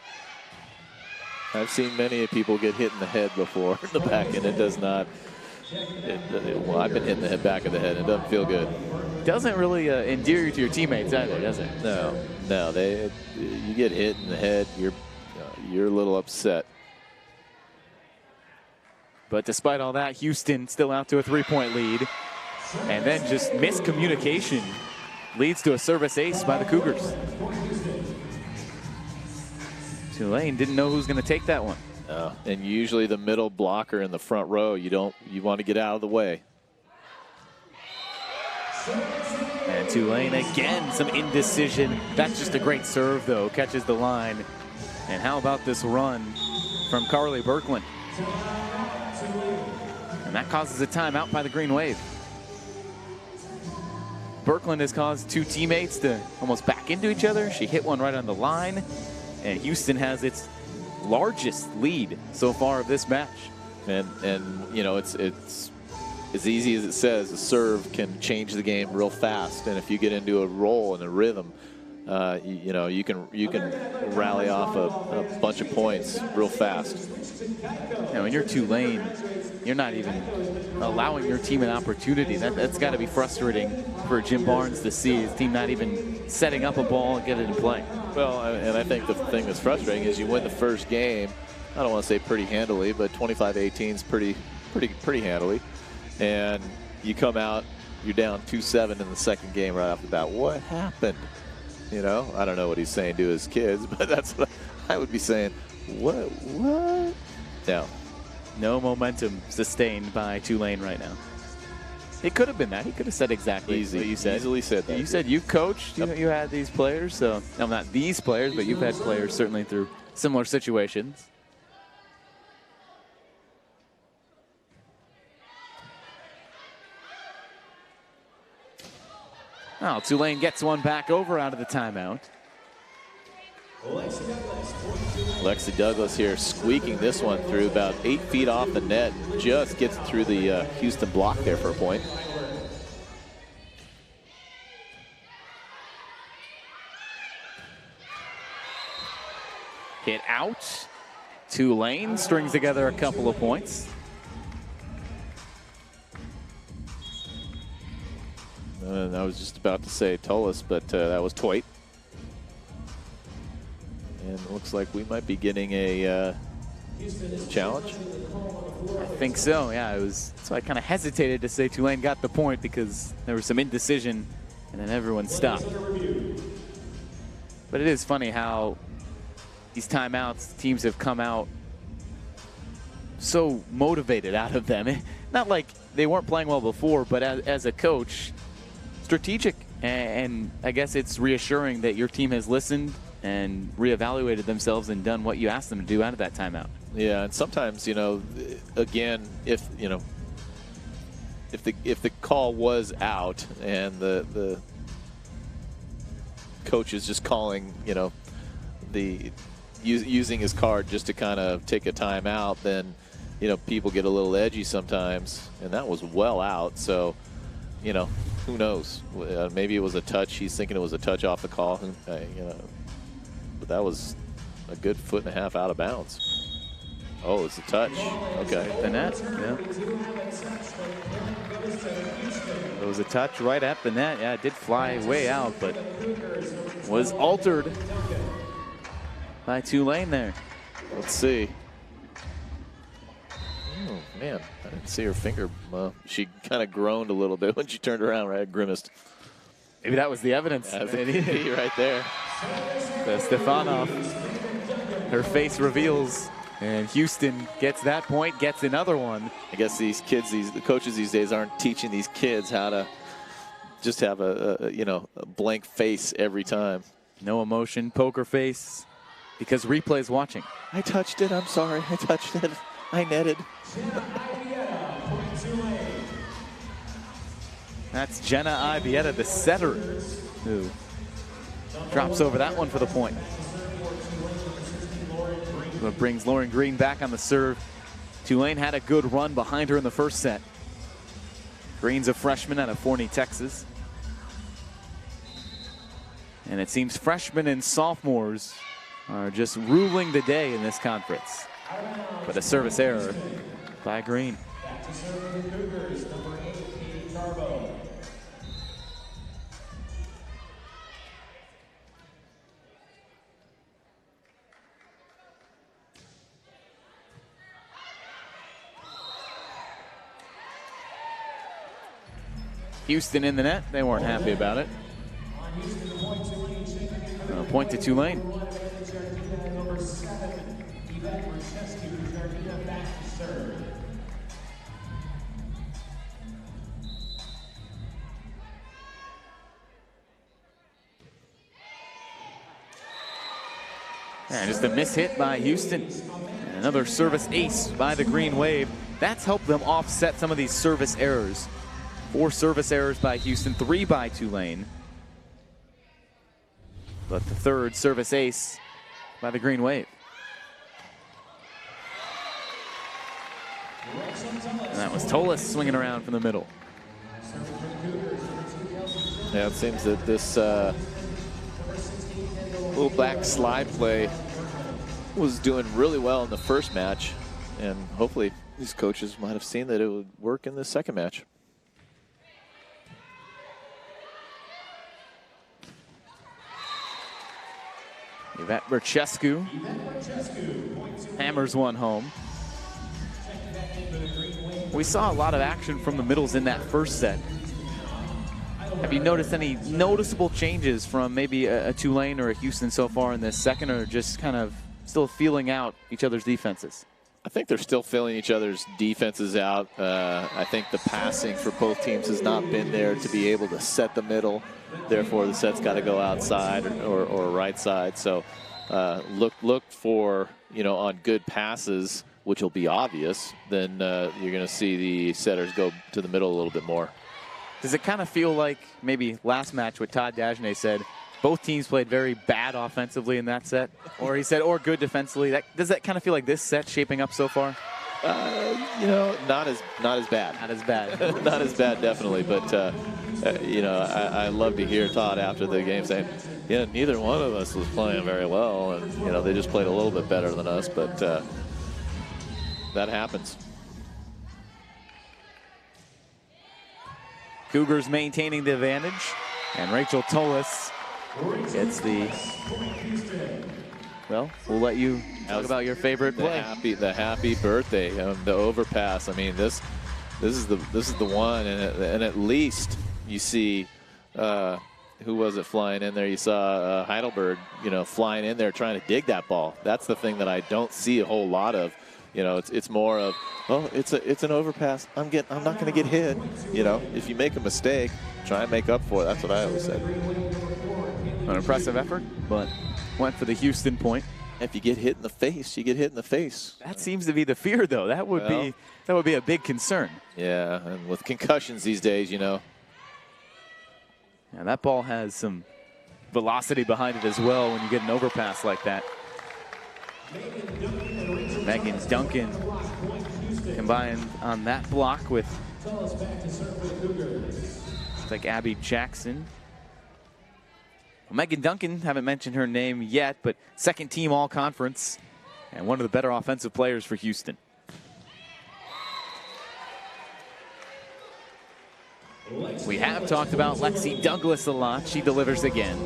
I've seen many people get hit in the head before in the back, and it does not Well, I've been hitting the back of the head. It doesn't feel good. Doesn't really endear you to your teammates either, does it? No. You get hit in the head, you're a little upset. But despite all that, Houston still out to a 3-point lead. And then just miscommunication leads to a service ace by the Cougars. Tulane didn't know who was going to take that one. And usually the middle blocker in the front row, you want to get out of the way. And Tulane again, some indecision. That's just a great serve though, catches the line. And how about this run from Carly Birkland? And that causes a timeout by the Green Wave. Birkland has caused two teammates to almost back into each other. She hit one right on the line. And Houston has its largest lead so far of this match. And you know, it's as easy as it says, a serve can change the game real fast. And if you get into a roll and a rhythm, you know, you can rally off a bunch of points real fast. You know, when you're Tulane, you're not even allowing your team an opportunity. That's got to be frustrating for Jim Barnes to see his team not even setting up a ball and get it in play. Well, and I think the thing that's frustrating is you win the first game. I don't want to say pretty handily, but 25-18 is pretty handily. And you come out, you're down 2-7 in the second game right off the bat. What happened? You know, I don't know what he's saying to his kids, but that's what I would be saying. What? Yeah. No momentum sustained by Tulane right now. It could have been that. He could have said exactly what you said. Easily said that. You said you coached, you had these players. So, no, not these players, but you've had players certainly through similar situations. Well, Tulane gets one back over out of the timeout. Lexi Douglas here squeaking this one through about 8 feet off the net. Just gets through the Houston block there for a point. Hit out. Tulane strings together a couple of points. I was just about to say Tullis, but that was Toit. And it looks like we might be getting a challenge. I think so, yeah. So I kind of hesitated to say Tulane got the point because there was some indecision and then everyone stopped. But it is funny how these timeouts, teams have come out so motivated out of them. Not like they weren't playing well before, but as a coach, strategic. And I guess it's reassuring that your team has listened and reevaluated themselves and done what you asked them to do out of that timeout. Yeah, and sometimes, you know, again, if the call was out and the coach is just calling, you know, using his card just to kind of take a timeout, then, you know, people get a little edgy sometimes, and that was well out. So, you know, who knows? Maybe it was a touch. He's thinking it was a touch off the call. You know, but that was a good 1.5 feet out of bounds. Oh, it's a touch. Okay. The net. Yeah. It was a touch right at the net. Yeah, it did fly way out, but was altered by Tulane there. Let's see. Oh, man, I didn't see her finger. She kind of groaned a little bit when she turned around, right? Grimaced. Maybe that was the evidence. Right there. Stefanov, her face reveals, and Houston gets that point, gets another one. I guess these kids, the coaches these days aren't teaching these kids how to just have a blank face every time. No emotion, poker face, because replay's watching. I touched it. I'm sorry. I touched it. I netted. That's Jenna Ibieta, the setter, who drops over that one for the point. But brings Lauren Green back on the serve. Tulane had a good run behind her in the first set. Green's a freshman out of Forney, Texas. And it seems freshmen and sophomores are just ruling the day in this conference. But a service error by Green. To serve for the Cougars, number 8, Katie Carbo. Houston in the net. They weren't happy about it. Point to Tulane. Number 7, Yvette Marchescu, Jardina back to serve. And just a miss hit by Houston. And another service ace by the Green Wave. That's helped them offset some of these service errors. 4 service errors by Houston, 3 by Tulane. But the 3rd service ace by the Green Wave. And that was Tolis swinging around from the middle. Yeah, it seems that this little back slide play was doing really well in the first match. And hopefully these coaches might have seen that it would work in the second match. Yvette Marchescu hammers one home. We saw a lot of action from the middles in that first set. Have you noticed any noticeable changes from maybe a Tulane or a Houston so far in this second, or just kind of still feeling out each other's defenses? I think they're still filling each other's defenses out. I think the passing for both teams has not been there to be able to set the middle. Therefore, the set's got to go outside or right side. So look for, on good passes, which will be obvious, then you're going to see the setters go to the middle a little bit more. Does it kind of feel like maybe last match what Todd Dagenais said, both teams played very bad offensively in that set? Or he said, or good defensively. Does that kind of feel like this set shaping up so far? Not as bad. Not as bad. Not as bad, definitely. But, I love to hear Todd after the game saying, yeah, neither one of us was playing very well. And, they just played a little bit better than us. But that happens. Cougars maintaining the advantage. And Rachel Tolis gets the... Well, we'll let you talk about your favorite play. The happy birthday, the overpass. I mean, this is the one, and at least you see, who was it flying in there? You saw Heidelberg, flying in there trying to dig that ball. That's the thing that I don't see a whole lot of. It's more of, oh, it's an overpass. I'm not going to get hit. If you make a mistake, try and make up for it. That's what I always said. An impressive effort, but went for the Houston point. If you get hit in the face, you get hit in the face. That seems to be the fear, though. That would be a big concern. Yeah, and with concussions these days, Yeah, that ball has some velocity behind it as well when you get an overpass like that. Megan Duncan combined on that block with like Abby Jackson. Well, Megan Duncan, haven't mentioned her name yet, but second team all-conference and one of the better offensive players for Houston. We have talked about Lexi Douglas a lot. She delivers again.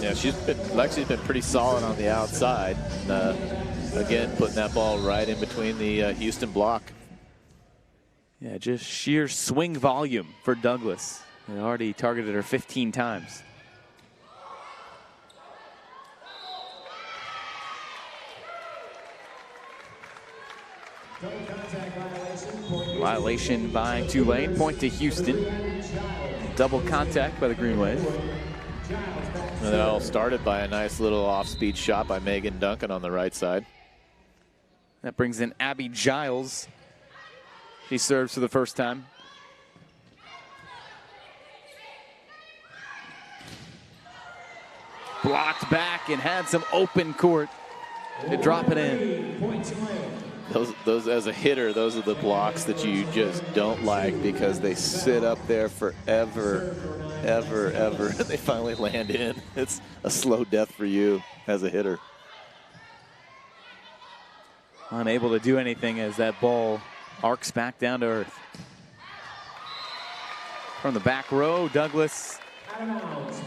Yeah, Lexi's been pretty solid on the outside. Again, putting that ball right in between the Houston block. Yeah, just sheer swing volume for Douglas. They already targeted her 15 times. Violation by Tulane. Point to Houston. Double contact by the Green Wave. And that all started by a nice little off-speed shot by Megan Duncan on the right side. That brings in Abby Giles. She serves for the first time. Blocked back and had some open court to drop it in. Those as a hitter, those are the blocks that you just don't like because they sit up there forever, ever, and they finally land in. It's a slow death for you as a hitter. unable to do anything as that ball arcs back down to earth. From the back row, Douglas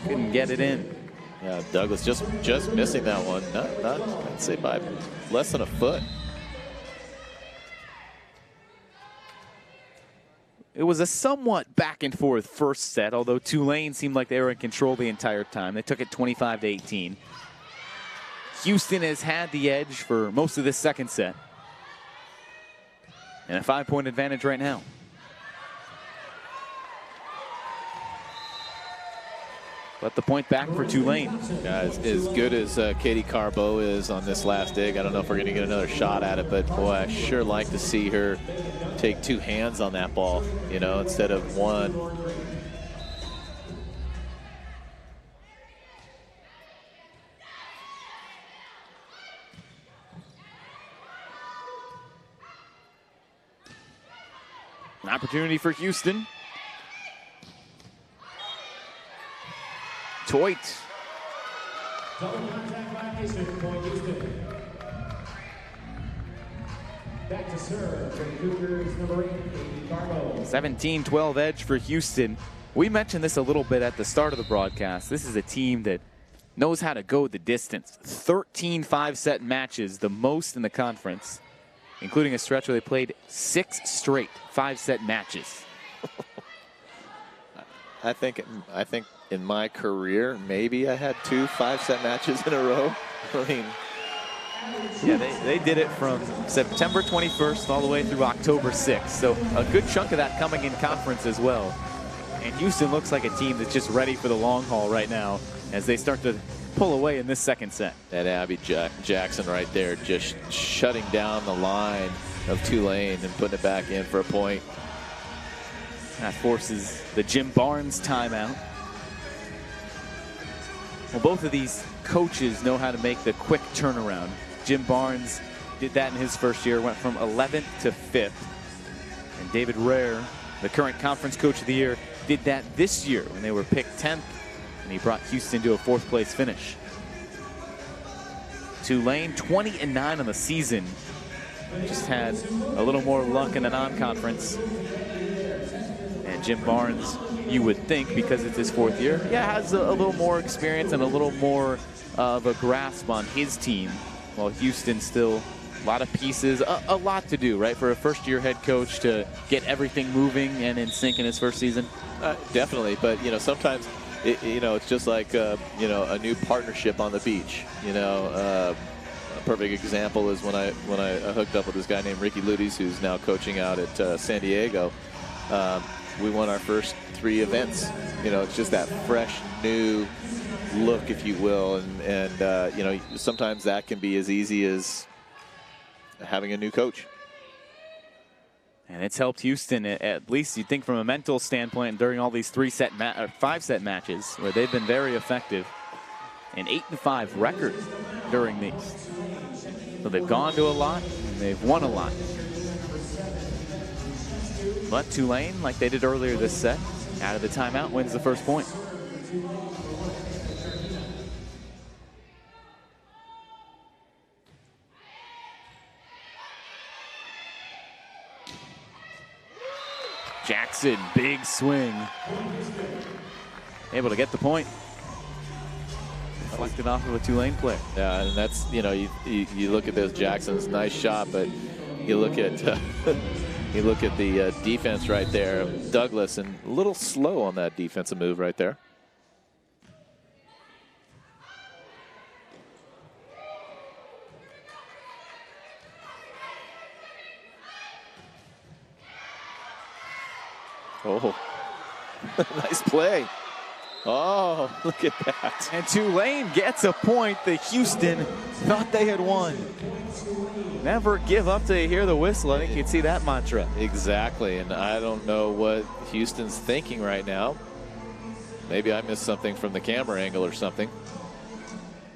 couldn't get it in. Yeah, Douglas just missing that one. Not I'd say by less than a foot. It was a somewhat back and forth first set, although Tulane seemed like they were in control the entire time. They took it 25-18. Houston has had the edge for most of this second set. And a 5-point advantage right now. But the point back for Tulane. Guys, as good as Katie Carbo is on this last dig, I don't know if we're going to get another shot at it, but boy, I sure like to see her take two hands on that ball, you know, instead of one. An opportunity for Houston. Toit. Double contact violation, point Houston. Back to serve for Cougars number 8, Carbo. 17-12 edge for Houston. We mentioned this a little bit at the start of the broadcast. This is a team that knows how to go the distance. 13 5-set matches, the most in the conference, including a stretch where they played 6 straight 5-set matches. I think in my career, maybe I had 2 5-set matches in a row. I mean, yeah, they did it from September 21st all the way through October 6th. So a good chunk of that coming in conference as well. And Houston looks like a team that's just ready for the long haul right now as they start to pull away in this second set. That Abby Jackson right there just shutting down the line of Tulane and putting it back in for a point. That forces the Jim Barnes timeout. Well, both of these coaches know how to make the quick turnaround. Jim Barnes did that in his first year, went from 11th to 5th. And David Rare, the current conference coach of the year, did that this year when they were picked 10th, and he brought Houston to a 4th place finish. Tulane 20-9 on the season. Just had a little more luck in the non-conference. And Jim Barnes, you would think, because it's his 4th year, has a little more experience and a little more of a grasp on his team. While Houston still a lot of pieces, a lot to do, right, for a first-year head coach to get everything moving and in sync in his first season. Definitely, but sometimes it's just like a new partnership on the beach. A perfect example is when I hooked up with this guy named Ricky Ludes, who's now coaching out at San Diego. We won our first 3 events. It's just that fresh, new look, if you will, and sometimes that can be as easy as having a new coach. And it's helped Houston, at least you think from a mental standpoint, during all these 5-set matches where they've been very effective. An 8-5 record during these. So they've gone to a lot and they've won a lot. But Tulane, like they did earlier this set, out of the timeout, wins the first point. Jackson, big swing. Able to get the point. Deflected off of a Tulane player. Yeah, and that's, you look at this, Jackson's nice shot, but you look at you look at the defense right there, Douglas, and a little slow on that defensive move right there. Oh, nice play. Oh, look at that. And Tulane gets a point that Houston thought they had won. Never give up till you hear the whistle. I think you'd see that mantra. Exactly, and I don't know what Houston's thinking right now. Maybe I missed something from the camera angle or something.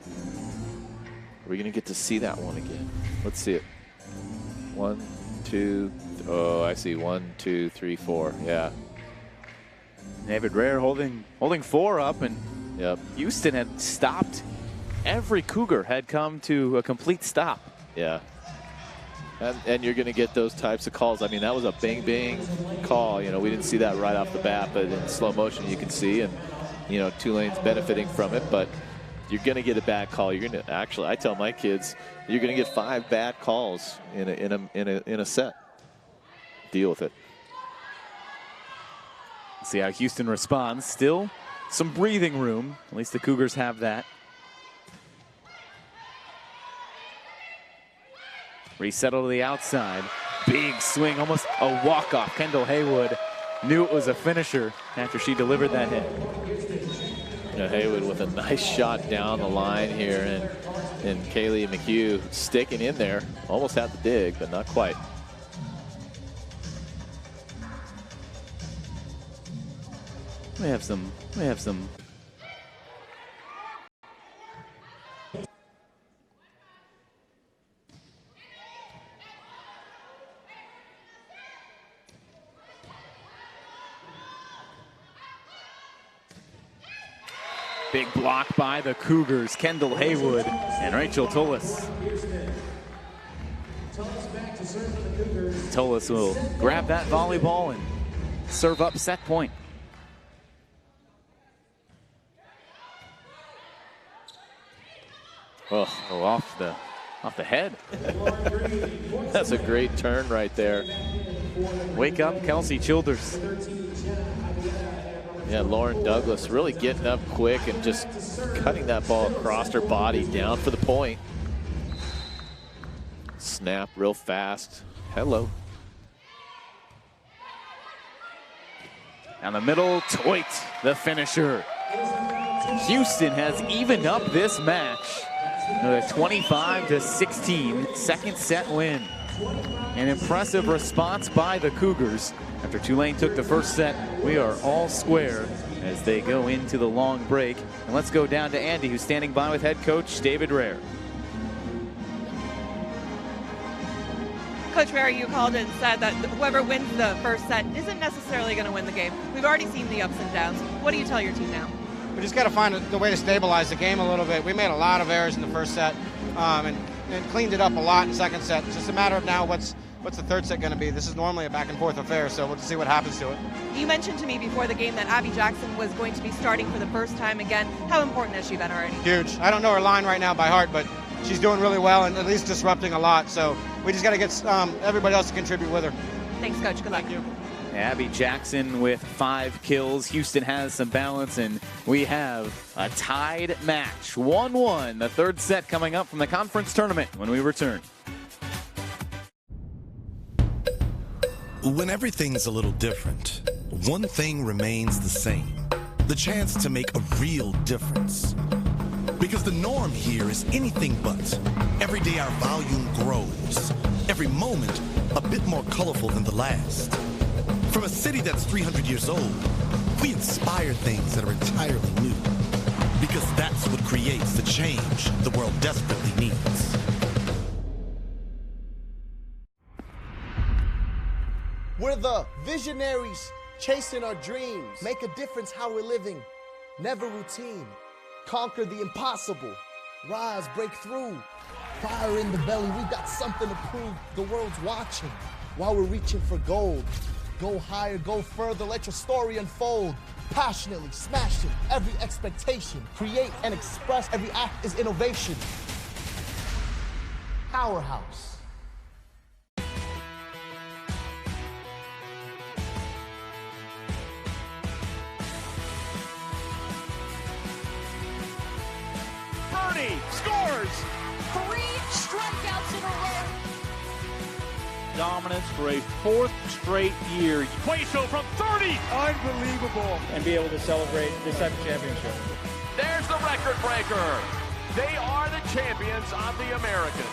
Are we going to get to see that one again? Let's see it. 1, 2, oh, I see 1, 2, 3, 4. Yeah. David Rare holding 4 up, and yep. Houston had stopped. Every Cougar had come to a complete stop. Yeah. And you're going to get those types of calls. I mean, that was a bang call. You know, we didn't see that right off the bat, but in slow motion you can see, and you know, Tulane's benefiting from it. But you're going to get a bad call. You're going to actually, I tell my kids, you're going to get 5 bad calls in a set. Deal with it. See how Houston responds. Still some breathing room. At least the Cougars have that. Resettle to the outside. Big swing, almost a walk-off. Kendall Haywood knew it was a finisher after she delivered that hit. You know, Haywood with a nice shot down the line here, and Kaylee McHugh sticking in there. Almost had the dig, but not quite. We have some. Big block by the Cougars. Kendall Haywood and Rachel Tullis. Tullis will grab that volleyball and serve up set point. Oh, off the head. That's a great turn right there. Wake up, Kelsey Childers. Yeah, Lauren Douglas really getting up quick and just cutting that ball across her body down for the point. Snap real fast. Hello. Down the middle, Toit, the finisher. Houston has evened up this match. With a 25-16 second set win. An impressive response by the Cougars. After Tulane took the first set, we are all square as they go into the long break. And let's go down to Andy, who's standing by with head coach David Rare. Coach Rare, you called and said that whoever wins the first set isn't necessarily going to win the game. We've already seen the ups and downs. What do you tell your team now? We just got to find the way to stabilize the game a little bit. We made a lot of errors in the first set and cleaned it up a lot in the second set. It's just a matter of now what's the third set going to be. This is normally a back and forth affair, so we'll just see what happens to it. You mentioned to me before the game that Abby Jackson was going to be starting for the first time again. How important has she been already? Huge. I don't know her line right now by heart, but she's doing really well and at least disrupting a lot. So we just got to get everybody else to contribute with her. Thanks, Coach. Good luck. Thank you. Abby Jackson with 5 kills. Houston has some balance, and we have a tied match. 1-1, the third set coming up from the conference tournament when we return. When everything's a little different, one thing remains the same. The chance to make a real difference. Because the norm here is anything but. Every day our volume grows. Every moment a bit more colorful than the last. From a city that's 300 years old, we inspire things that are entirely new. Because that's what creates the change the world desperately needs. We're the visionaries chasing our dreams. Make a difference how we're living. Never routine. Conquer the impossible. Rise, break through. Fire in the belly. We got something to prove. The world's watching while we're reaching for gold. Go higher, go further, let your story unfold. Passionately, smashing every expectation. Create and express, every act is innovation. Powerhouse. Birdie scores! 3 strikeouts in a row. Dominance for a 4th straight year. Hueso from 30! Unbelievable. And be able to celebrate this type of championship. There's the record breaker. They are the champions of the American.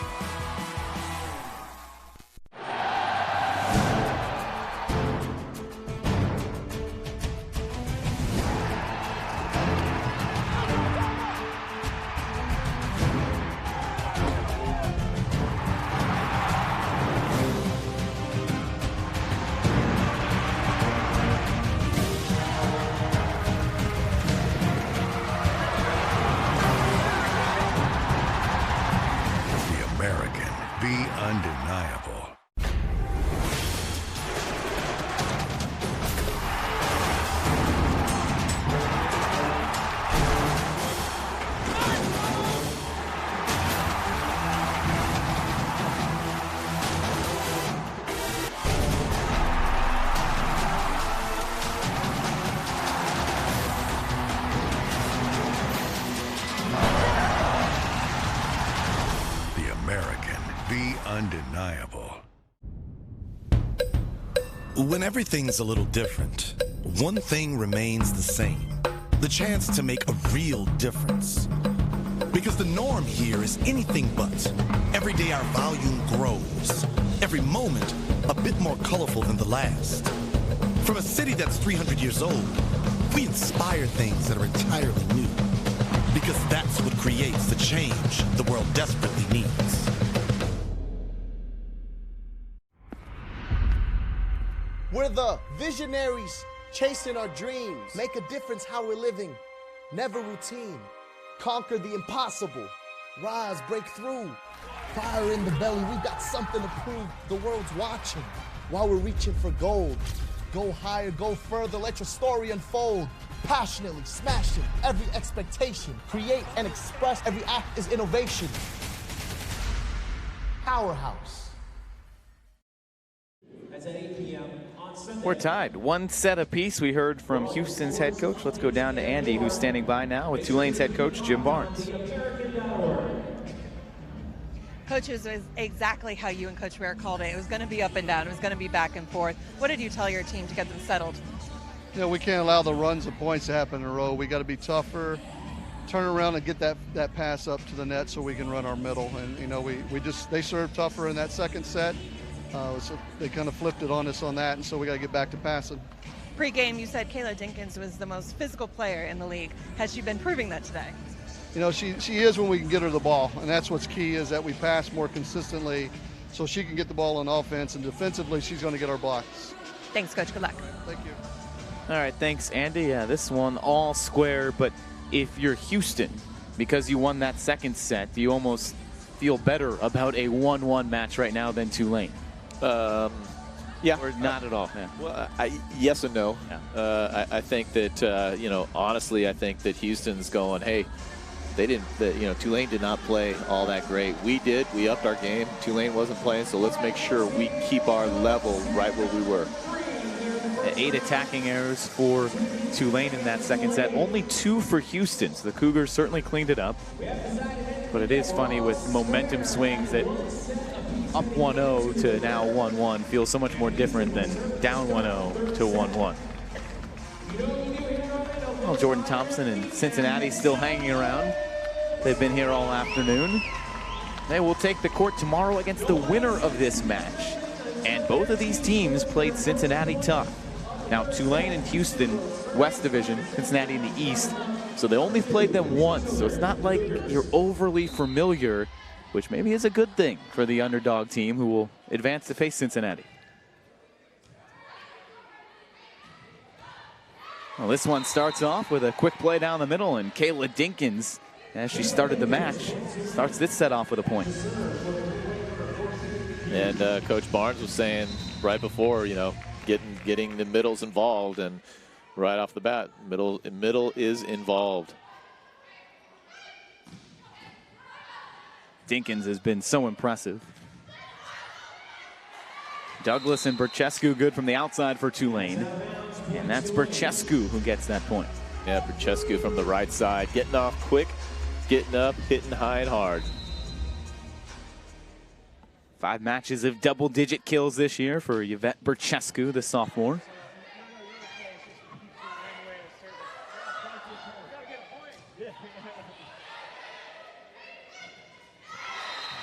be undeniable. Be undeniable. When everything's a little different, one thing remains the same: the chance to make a real difference. Because the norm here is anything but. Every day our volume grows, every moment a bit more colorful than the last. From a city that's 300 years old, we inspire things that are entirely new. Because that's what creates the change the world desperately needs. We're the visionaries chasing our dreams. Make a difference how we're living. Never routine. Conquer the impossible. Rise, break through. Fire in the belly. We've got something to prove. The world's watching while we're reaching for gold. Go higher, go further. Let your story unfold. Passionately smashing every expectation. Create and express. Every act is innovation. Powerhouse. That's at 8 p.m. We're tied, one set apiece. We heard from Houston's head coach. Let's go down to Andy, who's standing by now with Tulane's head coach, Jim Barnes. Coach, it was exactly how you and Coach Ware called it. It was going to be up and down. It was going to be back and forth. What did you tell your team to get them settled? You know, we can't allow the runs of points to happen in a row. We got to be tougher, turn around and get that pass up to the net so we can run our middle. And, you know, they served tougher in that second set. So they kind of flipped it on us on that, and so we got to get back to passing. Pre-game, you said Kayla Dinkins was the most physical player in the league. Has she been proving that today? You know, she is when we can get her the ball, and that's what's key, is that we pass more consistently so she can get the ball on offense, and defensively she's going to get our blocks. Thanks, Coach. Good luck. Thank you. All right, thanks, Andy. Yeah, this one all square, but if you're Houston, because you won that second set, do you almost feel better about a 1-1 match right now than Tulane? Yeah. Or not at all? Yeah. Well, yes and no. Yeah. I think that, you know, honestly, I think that Houston's going, hey, Tulane did not play all that great. We did. We upped our game. Tulane wasn't playing, so let's make sure we keep our level right where we were. 8 attacking errors for Tulane in that second set. Only 2 for Houston, so the Cougars certainly cleaned it up. But it is funny with momentum swings that up 1-0 to now 1-1 feels so much more different than down 1-0 to 1-1. Well, Jordan Thompson and Cincinnati still hanging around. They've been here all afternoon. They will take the court tomorrow against the winner of this match. And both of these teams played Cincinnati tough. Now, Tulane and Houston, West Division, Cincinnati in the East. So they only played them once, so it's not like you're overly familiar, which maybe is a good thing for the underdog team who will advance to face Cincinnati. Well, this one starts off with a quick play down the middle, and Kayla Dinkins, as she started the match, starts this set off with a point. And Coach Barnes was saying right before, you know, getting the middles involved, and right off the bat, middle is involved. Dinkins has been so impressive. Douglas and Berchescu good from the outside for Tulane. And that's Berchescu who gets that point. Yeah, Berchescu from the right side, getting off quick, getting up, hitting high and hard. 5 matches of double-digit kills this year for Yvette Berchescu, the sophomore.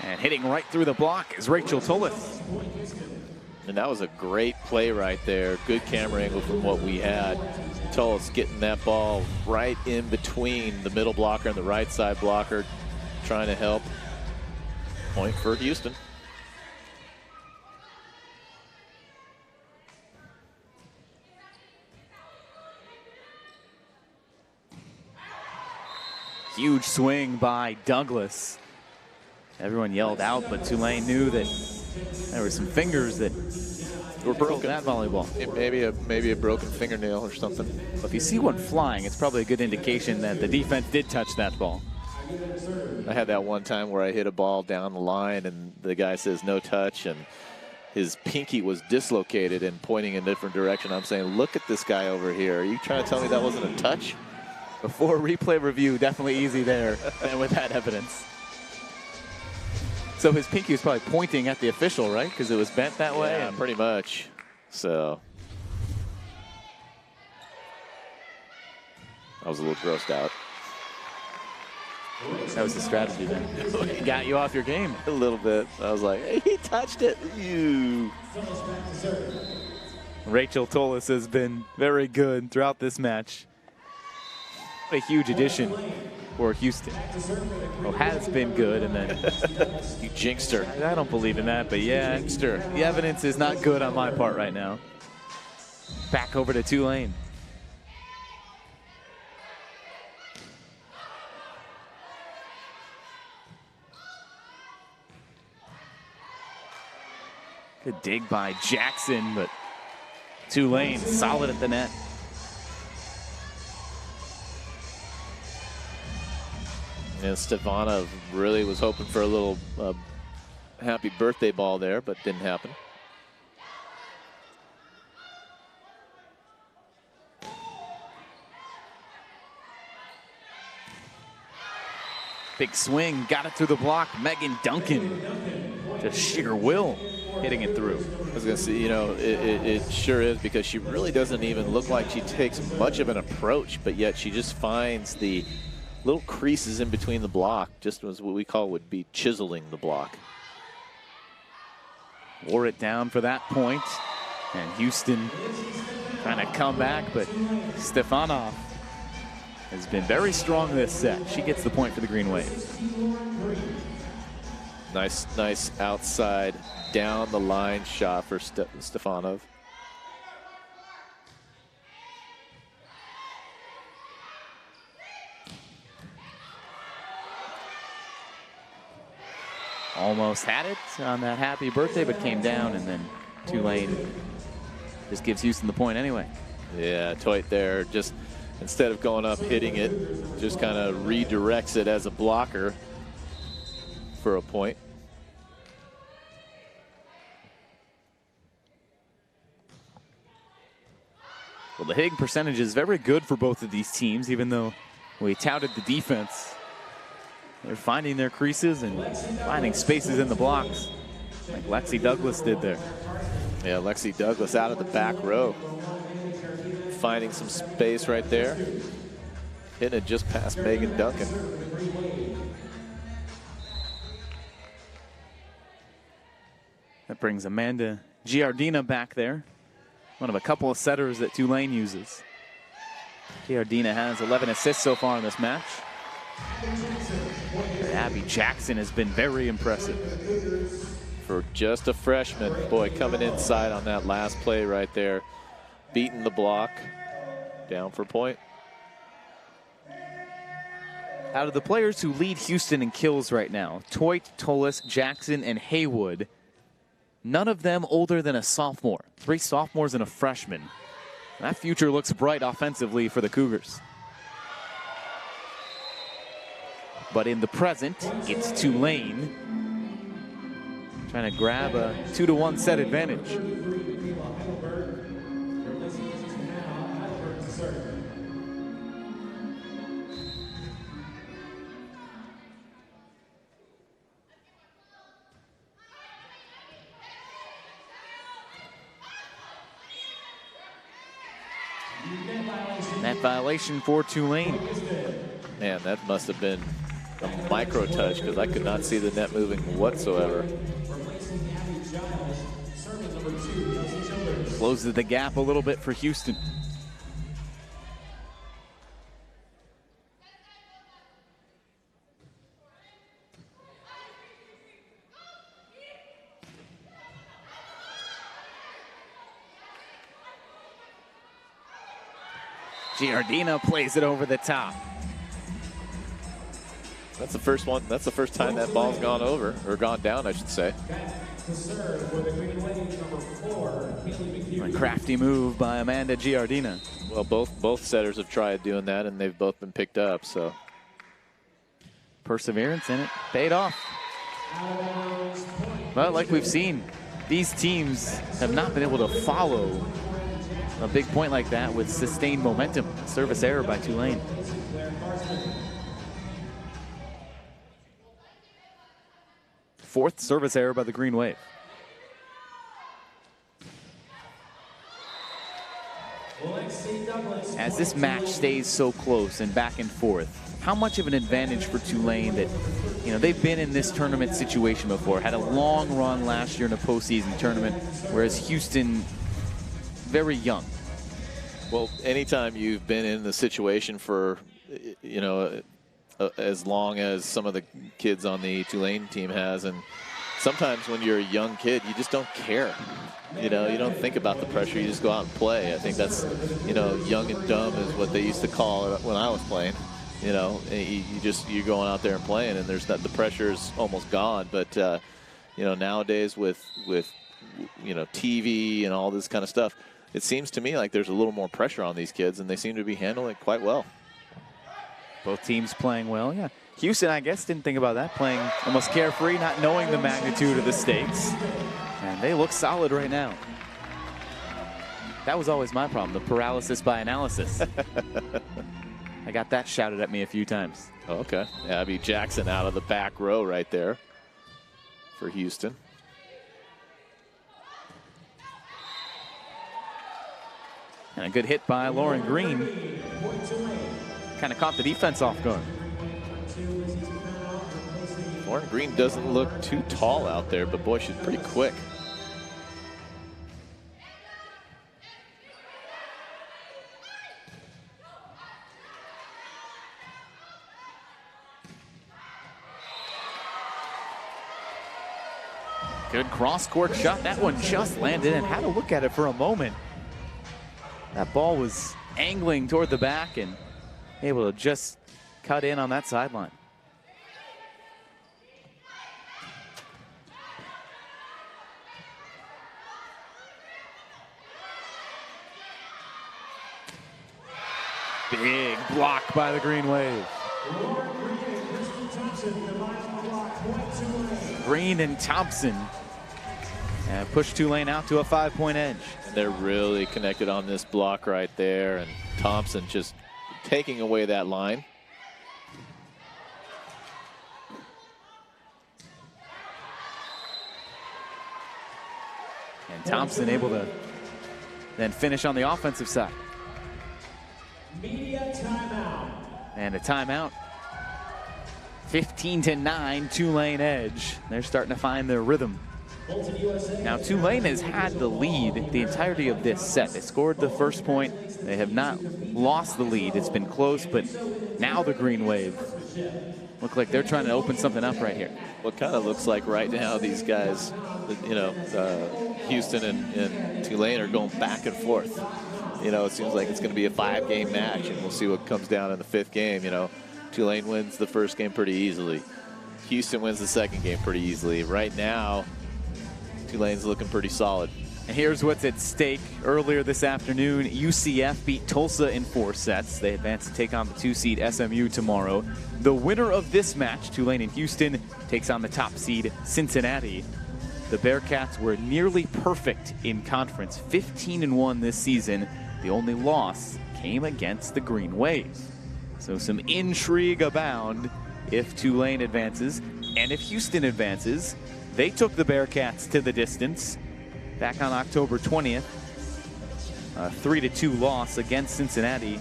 And hitting right through the block is Rachel Tulleth. And that was a great play right there. Good camera angle from what we had. Tulleth getting that ball right in between the middle blocker and the right side blocker, trying to help. Point for Houston. Huge swing by Douglas. Everyone yelled out, but Tulane knew that there were some fingers that were broken at volleyball. Maybe a broken fingernail or something. But if you see one flying, it's probably a good indication that the defense did touch that ball. I had that one time where I hit a ball down the line and the guy says no touch, and his pinky was dislocated and pointing in a different direction. I'm saying, look at this guy over here. Are you trying to tell me that wasn't a touch? Before replay review, definitely easy there and with that evidence. So his pinky was probably pointing at the official, right? Because it was bent that way? Yeah, pretty much. So I was a little grossed out. That was the strategy then. It got you off your game. A little bit. I was like, hey, he touched it. You. Rachel Tullis has been very good throughout this match. What a huge addition for Houston. Well, has been good, and then you jinxed her. I don't believe in that, but yeah, jinxed her. The evidence is not good on my part right now. Back over to Tulane. Good dig by Jackson, but Tulane solid at the net. And Stefanov really was hoping for a little happy birthday ball there, but didn't happen. Big swing, got it through the block. Megan Duncan, just sheer will, hitting it through. I was going to say, you know, it sure is, because she really doesn't even look like she takes much of an approach, but yet she just finds the little creases in between the block, just as what we call would be chiseling the block. Wore it down for that point, and Houston trying to come back, but Stefanov has been very strong this set. She gets the point for the Green Wave. Nice outside down the line shot for Stefanov. Almost had it on that happy birthday, but came down, and then Tulane just gives Houston the point anyway. Yeah, Toit there, just instead of going up hitting it, just kind of redirects it as a blocker for a point. Well, the hitting percentage is very good for both of these teams, even though we touted the defense. They're finding their creases and finding spaces in the blocks, like Lexi Douglas did there. Yeah, Lexi Douglas out of the back row, finding some space right there, hitting it just past Megan Duncan. That brings Amanda Giardina back there, one of a couple of setters that Tulane uses. Giardina has 11 assists so far in this match. And Abby Jackson has been very impressive. For just a freshman, boy, coming inside on that last play right there, beating the block, down for a point. Out of the players who lead Houston in kills right now, Toit, Tullis, Jackson, and Haywood, none of them older than a sophomore. 3 sophomores and a freshman. That future looks bright offensively for the Cougars. But in the present, it's Tulane trying to grab a 2-1 set advantage. Net violation for Tulane. Man, that must have been a micro touch, because I could not see the net moving whatsoever. Closes the gap a little bit for Houston. Giardina plays it over the top. That's the first one. That's the first time that ball's gone over, or gone down, I should say. A crafty move by Amanda Giardina. Well, both setters have tried doing that, and they've both been picked up. So perseverance in it paid off. But like we've seen, these teams have not been able to follow a big point like that with sustained momentum. Service error by Tulane. Fourth service error by the Green Wave. As this match stays so close and back and forth, how much of an advantage for Tulane that, you know, they've been in this tournament situation before, had a long run last year in a postseason tournament, whereas Houston, very young. Well, anytime you've been in the situation for, you know, as long as some of the kids on the Tulane team has, and sometimes when you're a young kid, you just don't care. You know, you don't think about the pressure, you just go out and play. I think that's, you know, young and dumb is what they used to call it when I was playing. You know, you're going out there and playing, and there's not, the pressure is almost gone. But you know, nowadays with you know, TV and all this kind of stuff, it seems to me like there's a little more pressure on these kids, and they seem to be handling it quite well. Both teams playing well, yeah. Houston, I guess, didn't think about that, playing almost carefree, not knowing the magnitude of the stakes. And they look solid right now. That was always my problem, the paralysis by analysis. I got that shouted at me a few times. Okay. Abby Jackson out of the back row right there for Houston. And a good hit by Lauren Green. Kind of caught the defense off guard. Lauren Green doesn't look too tall out there, but boy, she's pretty quick. Good cross-court shot. That one just landed and had to look at it for a moment. That ball was angling toward the back and able to just cut in on that sideline. Big block by the Green Wave. Green and Thompson push Tulane out to a 5-point edge. And they're really connected on this block right there, and Thompson just taking away that line. And Thompson able to then finish on the offensive side. Media timeout. And a timeout. 15-9, Tulane edge. They're starting to find their rhythm. Now Tulane has had the lead the entirety of this set. They scored the first point. They have not lost the lead. It's been close, but now the Green Wave look like they're trying to open something up right here. Well, it kind of looks like right now these guys, you know, Houston and Tulane are going back and forth. You know, it seems like it's going to be a 5-game match, and we'll see what comes down in the 5th game. You know, Tulane wins the first game pretty easily. Houston wins the second game pretty easily. Right now, Tulane's looking pretty solid. And here's what's at stake. Earlier this afternoon, UCF beat Tulsa in 4 sets. They advance to take on the 2-seed SMU tomorrow. The winner of this match, Tulane and Houston, takes on the top seed Cincinnati. The Bearcats were nearly perfect in conference, 15-1 this season. The only loss came against the Green Wave. So some intrigue abound if Tulane advances. And if Houston advances, they took the Bearcats to the distance back on October 20th. A 3-2 loss against Cincinnati.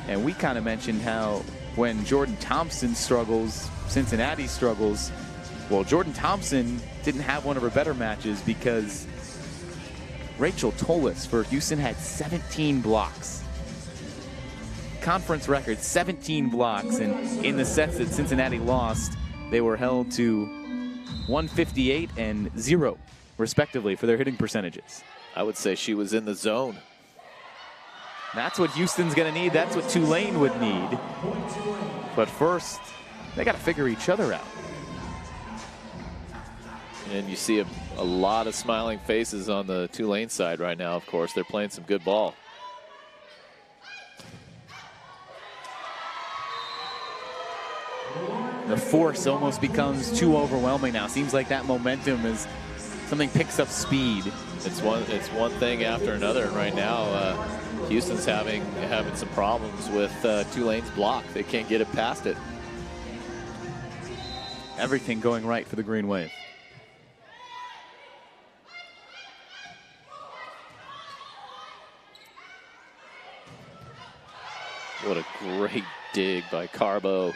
And we kind of mentioned how when Jordan Thompson struggles, Cincinnati struggles. Well, Jordan Thompson didn't have one of her better matches because Rachel Tolis for Houston had 17 blocks. Conference record, 17 blocks. And in the sets that Cincinnati lost, they were held to 158 and 0, respectively, for their hitting percentages. I would say she was in the zone. That's what Houston's going to need. That's what Tulane would need. But first, they got to figure each other out. And you see a lot of smiling faces on the Tulane side right now, of course. They're playing some good ball. The force almost becomes too overwhelming now. Seems like that momentum is something picks up speed. It's one thing after another, and right now Houston's having some problems with Tulane's block. They can't get it past it. Everything going right for the Green Wave. What a great dig by Carbo.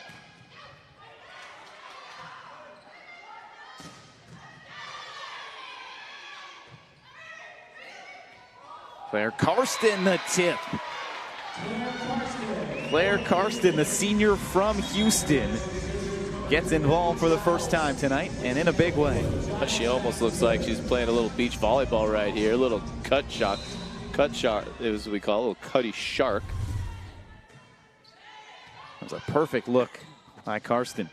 Claire Karsten, the tip. Claire Karsten, the senior from Houston, gets involved for the first time tonight, and in a big way. She almost looks like she's playing a little beach volleyball right here. A little cut shot, as we call it, a little cutty shark. That was a perfect look by Karsten.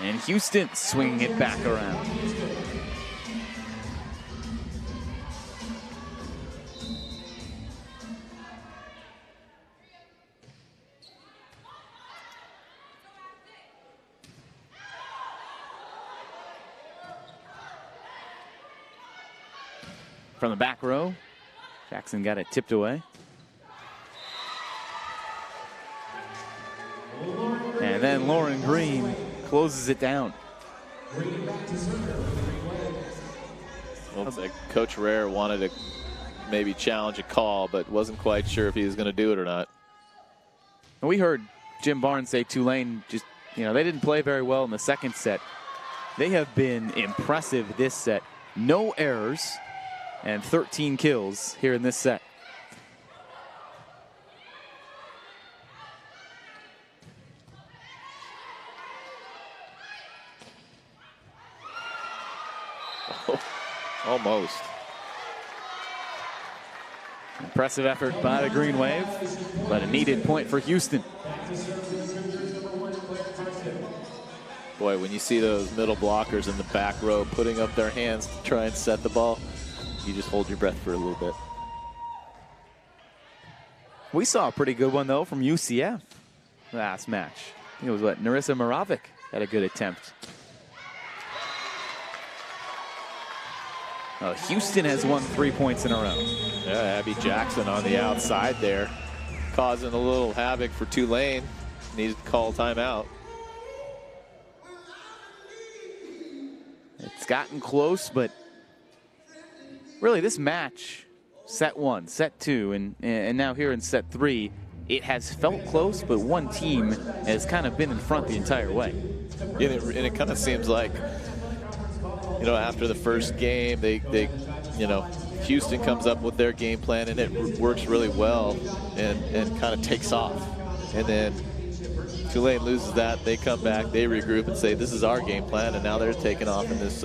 And Houston swinging it back around. From the back row, Jackson got it tipped away. And then Lauren Green closes it down. Looks like Coach Rare wanted to maybe challenge a call, but wasn't quite sure if he was going to do it or not. We heard Jim Barnes say Tulane just, they didn't play very well in the second set. They have been impressive this set. No errors and 13 kills here in this set. Almost. Impressive effort by the Green Wave, but a needed point for Houston. Boy, when you see those middle blockers in the back row putting up their hands to try and set the ball, you just hold your breath for a little bit. We saw a pretty good one, though, from UCF last match. I think it was, Narissa Moravec had a good attempt. Houston has won 3 points in a row. Yeah, Abby Jackson on the outside there, causing a little havoc for Tulane. Needed to call timeout. It's gotten close, but really this match, set 1, set 2, and now here in set 3, it has felt close, but one team has kind of been in front the entire way. And it kind of seems like, after the first game, they Houston comes up with their game plan and it works really well and kind of takes off. And then Tulane loses that, they come back, they regroup and say, this is our game plan, and now they're taking off in this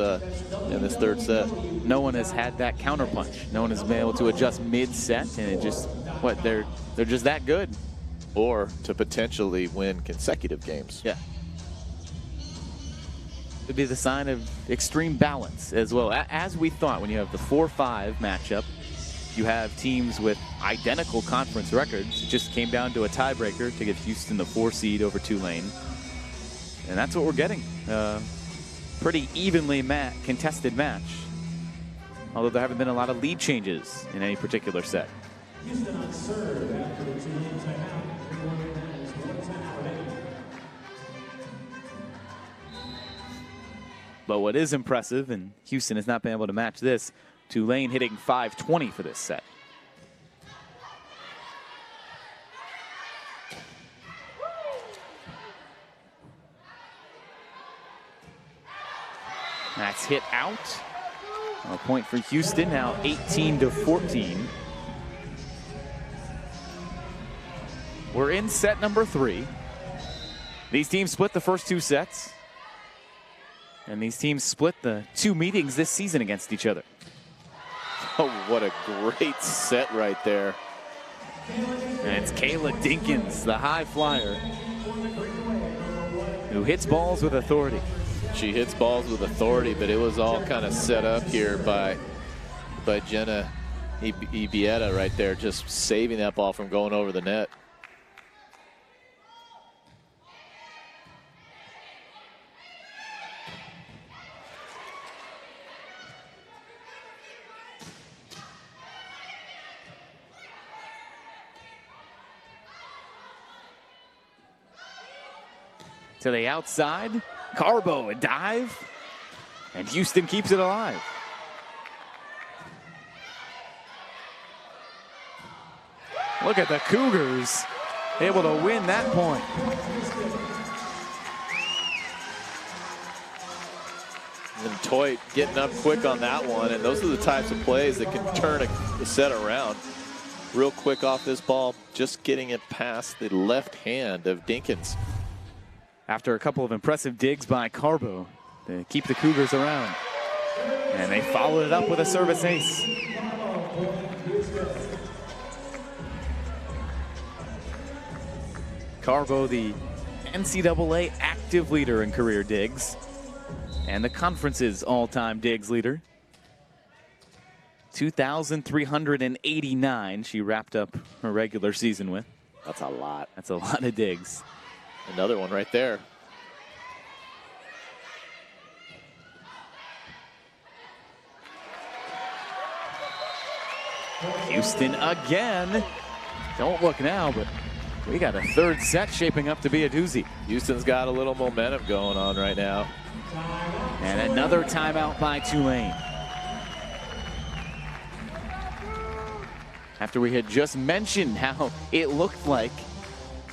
third set. No one has had that counterpunch. No one has been able to adjust mid-set, and it just, they're just that good. Or to potentially win consecutive games. Yeah. Would be the sign of extreme balance as well. As we thought, when you have the 4-5 matchup, you have teams with identical conference records. It just came down to a tiebreaker to give Houston the 4 seed over Tulane. And that's what we're getting. Pretty evenly contested match. Although there haven't been a lot of lead changes in any particular set. Houston on serve after the Tulane timeout. 3-1 timeout. But what is impressive, and Houston has not been able to match this, Tulane hitting 520 for this set. That's hit out. A point for Houston, now 18-14. We're in set number 3. These teams split the first 2 sets. And these teams split the 2 meetings this season against each other. Oh, what a great set right there. And it's Kayla Dinkins, the high flyer, who hits balls with authority. She hits balls with authority, but it was all kind of set up here by Jenna Ibieta right there, just saving that ball from going over the net. To the outside, Carbo a dive, and Houston keeps it alive. Look at the Cougars able to win that point. And Toit getting up quick on that one, and those are the types of plays that can turn a set around. Real quick off this ball, just getting it past the left hand of Dinkins. After a couple of impressive digs by Carbo to keep the Cougars around. And they followed it up with a service ace. Carbo, the NCAA active leader in career digs, and the conference's all-time digs leader. 2,389 she wrapped up her regular season with. That's a lot. That's a lot of digs. Another one right there. Houston again. Don't look now, but we got a third set shaping up to be a doozy. Houston's got a little momentum going on right now. And another timeout by Tulane. After we had just mentioned how it looked like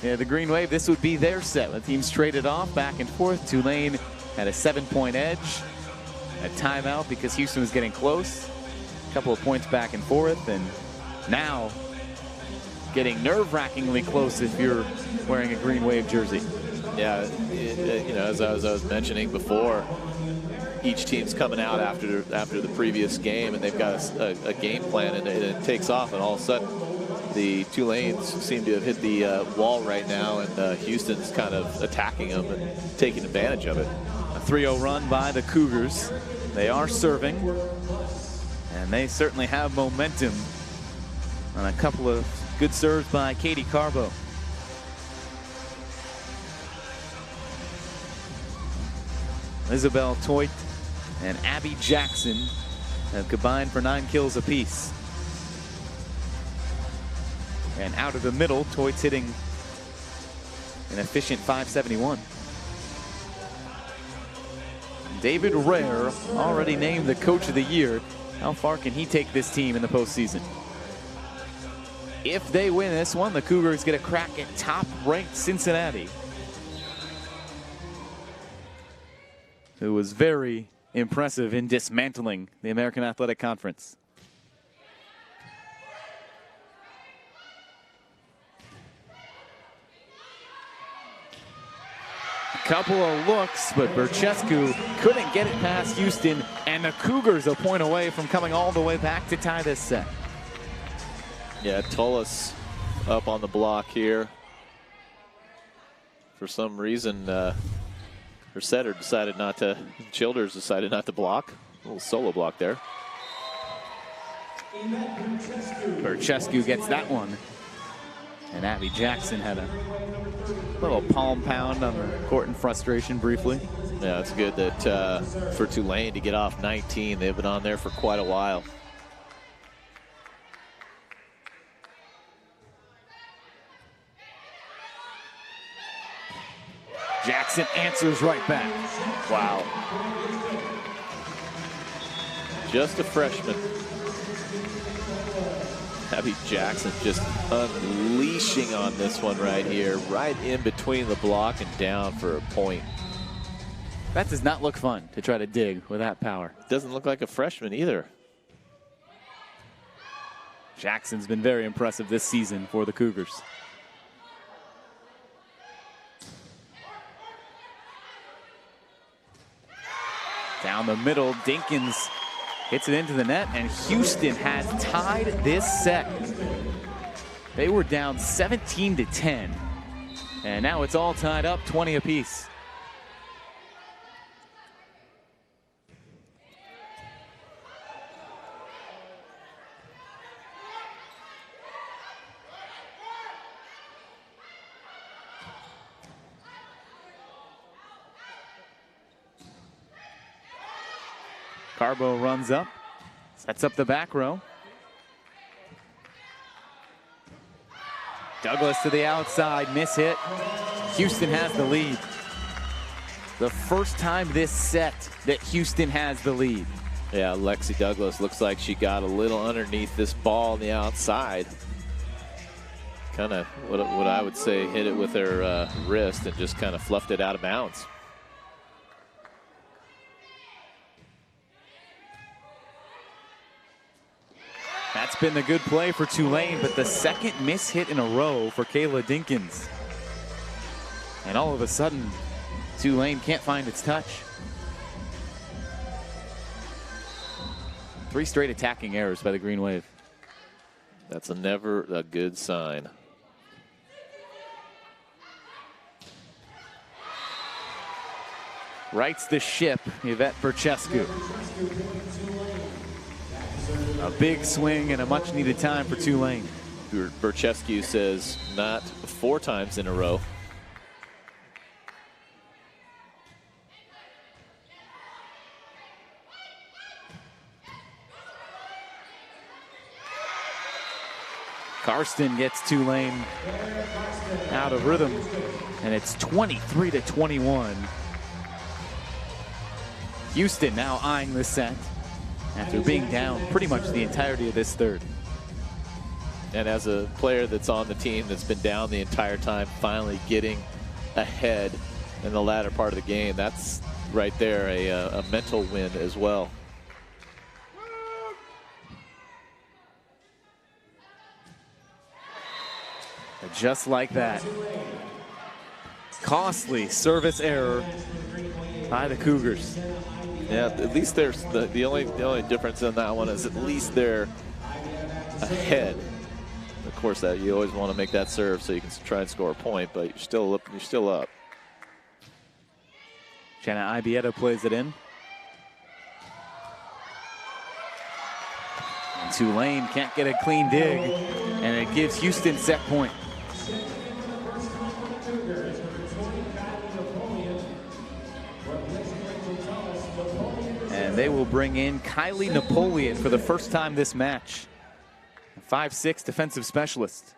the Green Wave, this would be their set. The teams traded off back and forth. Tulane had a 7-point edge. A timeout because Houston was getting close. A couple of points back and forth, and now getting nerve-wrackingly close if you're wearing a Green Wave jersey. Yeah, you know, as I was mentioning before, each team's coming out after the previous game, and they've got a game plan, and it takes off, and all of a sudden the Tulanes seem to have hit the wall right now, and Houston's kind of attacking them and taking advantage of it. A 3-0 run by the Cougars. They are serving, and they certainly have momentum on a couple of good serves by Katie Carbo. Isabel Toit and Abby Jackson have combined for 9 kills apiece. And out of the middle, Toit's hitting an efficient .571. David Rare, already named the Coach of the Year. How far can he take this team in the postseason? If they win this one, the Cougars get a crack at top-ranked Cincinnati, who was very impressive in dismantling the American Athletic Conference. Couple of looks, but Burchescu couldn't get it past Houston, and the Cougars a point away from coming all the way back to tie this set. Yeah, Tullis up on the block here. For some reason, her setter decided not to, Childers decided not to block. A little solo block there. Burchescu gets that one. And Abby Jackson had a little palm pound on the court in frustration briefly. Yeah, it's good that for Tulane to get off 19, they've been on there for quite a while. Jackson answers right back. Wow. Just a freshman. Abby Jackson just unleashing on this one right here, right in between the block and down for a point. That does not look fun to try to dig with that power. Doesn't look like a freshman either. Jackson's been very impressive this season for the Cougars. Down the middle, Dinkins hits it into the net, and Houston has tied this set. They were down 17-10. And now it's all tied up, 20 apiece. Carbo runs up, sets up the back row. Douglas to the outside, miss hit. Houston has the lead. The first time this set that Houston has the lead. Yeah, Lexi Douglas looks like she got a little underneath this ball on the outside. Kind of what I would say hit it with her wrist and just kind of fluffed it out of bounds. That's been the good play for Tulane, but the second miss hit in a row for Kayla Dinkins. And all of a sudden, Tulane can't find its touch. 3 straight attacking errors by the Green Wave. That's never a good sign. Rights the ship, Yvette Burchescu. A big swing and a much needed time for Tulane. Burchescu says not 4 times in a row. Karsten gets Tulane out of rhythm, and it's 23-21. Houston now eyeing this set after being down pretty much the entirety of this third. And as a player that's on the team that's been down the entire time, finally getting ahead in the latter part of the game, that's right there a mental win as well. Just like that. Costly service error by the Cougars. Yeah, at least there's the only difference in that one is at least they're ahead. Of course, that you always want to make that serve so you can try and score a point, but you're still up. You're still up. Jenna Ibieta plays it in. And Tulane can't get a clean dig, and it gives Houston set point. And they will bring in Kylie Napoleon for the first time this match. A 5'6" defensive specialist.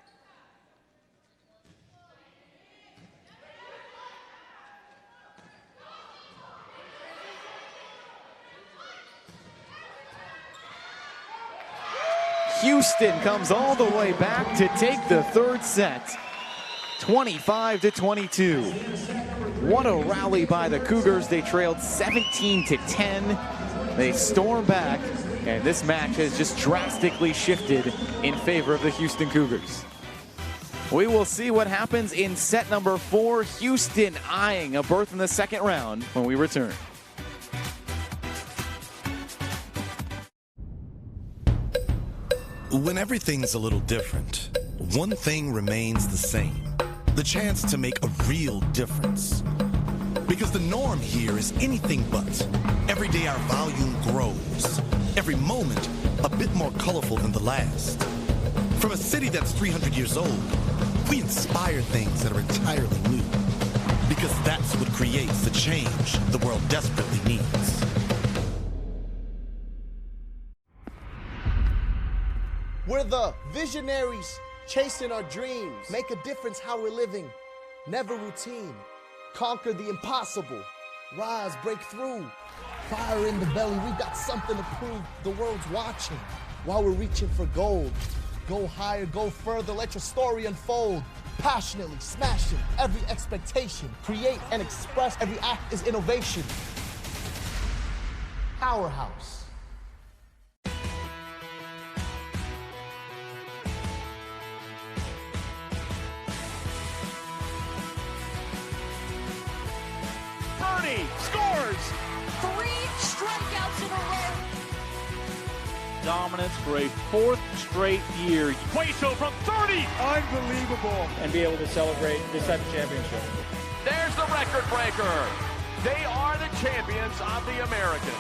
Houston comes all the way back to take the third set. 25-22. What a rally by the Cougars. They trailed 17-10. They storm back, and this match has just drastically shifted in favor of the Houston Cougars. We will see what happens in set number 4. Houston eyeing a berth in the second round when we return. When everything's a little different, one thing remains the same. The chance to make a real difference. Because the norm here is anything but. Every day our volume grows. Every moment a bit more colorful than the last. From a city that's 300 years old, we inspire things that are entirely new. Because that's what creates the change the world desperately needs. We're the visionaries chasing our dreams. Make a difference how we're living. Never routine. Conquer the impossible. Rise, break through. Fire in the belly. We've got something to prove. The world's watching while we're reaching for gold. Go higher, go further. Let your story unfold. Passionately smashing every expectation. Create and express. Every act is innovation. Powerhouse. Scores! 3 strikeouts in a row. dominance for a 4th straight year. Hueso from 30. Unbelievable. And be able to celebrate this type of championship. There's the record breaker. They are the champions of the American.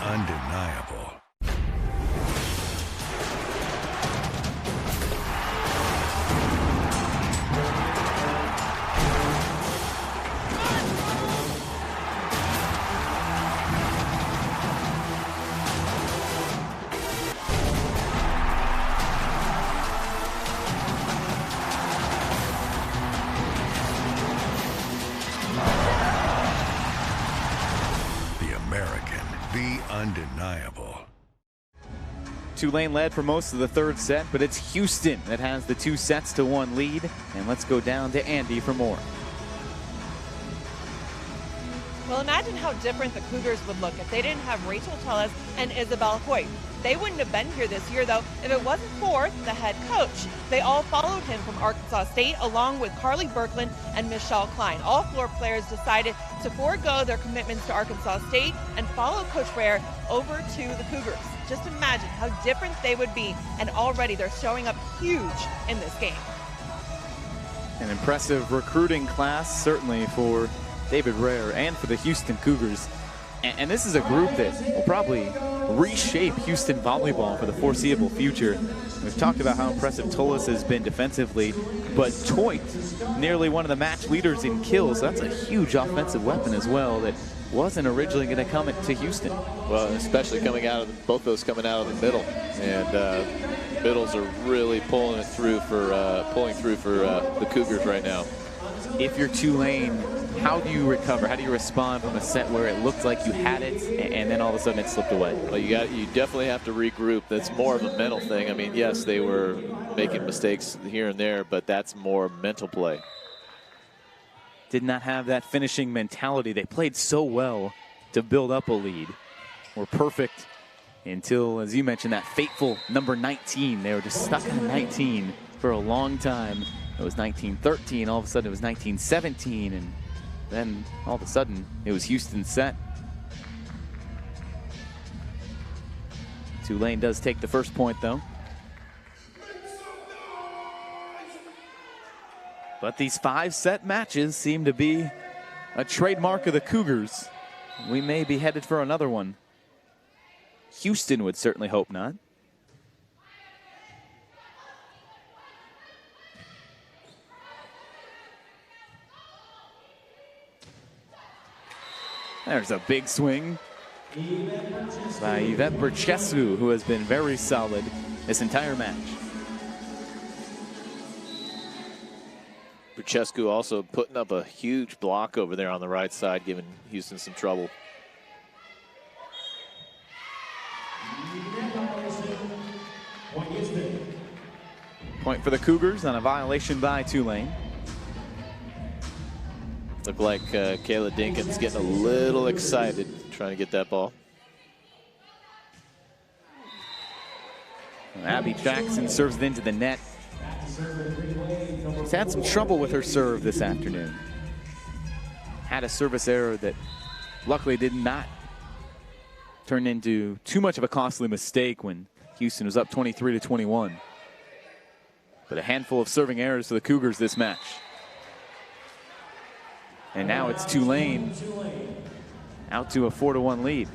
Undeniable. Undeniable. Tulane led for most of the 3rd set, but it's Houston that has the 2-1 lead. And let's go down to Andy for more. Well, imagine how different the Cougars would look if they didn't have Rachel Tellez and Isabel Hoyt. They wouldn't have been here this year, though, if it wasn't for the head coach. They all followed him from Arkansas State, along with Carly Birkland and Michelle Klein. All 4 players decided to forego their commitments to Arkansas State and follow Coach Ware over to the Cougars. Just imagine how different they would be, and already they're showing up huge in this game. An impressive recruiting class, certainly for David Rare and for the Houston Cougars. And this is a group that will probably reshape Houston volleyball for the foreseeable future. We've talked about how impressive Tullis has been defensively, but Toit, nearly one of the match leaders in kills. That's a huge offensive weapon as well that wasn't originally going to come to Houston. Well, especially coming out of both those coming out of the middle, and middles are really pulling through for the Cougars right now. If you're Tulane, how do you recover? How do you respond from a set where it looked like you had it and then all of a sudden it slipped away? Well, you definitely have to regroup. That's more of a mental thing. I mean, yes, they were making mistakes here and there, but that's more mental play. Did not have that finishing mentality. They played so well to build up a lead. Were perfect until, as you mentioned, that fateful number 19. They were just stuck on 19 for a long time. It was 19-13. All of a sudden it was 19-17, and then all of a sudden it was Houston's set. Tulane does take the first point, though. But these 5-set matches seem to be a trademark of the Cougars. We may be headed for another one. Houston would certainly hope not. There's a big swing by Yvette Berchescu, who has been very solid this entire match. Berchescu also putting up a huge block over there on the right side, giving Houston some trouble. Point for the Cougars on a violation by Tulane. Looked like Kayla Dinkins getting a little excited trying to get that ball. Abby Jackson serves it into the net. She's had some trouble with her serve this afternoon. Had a service error that luckily did not turn into too much of a costly mistake when Houston was up 23-21. But a handful of serving errors for the Cougars this match. And now it's Tulane out to a 4-1 lead.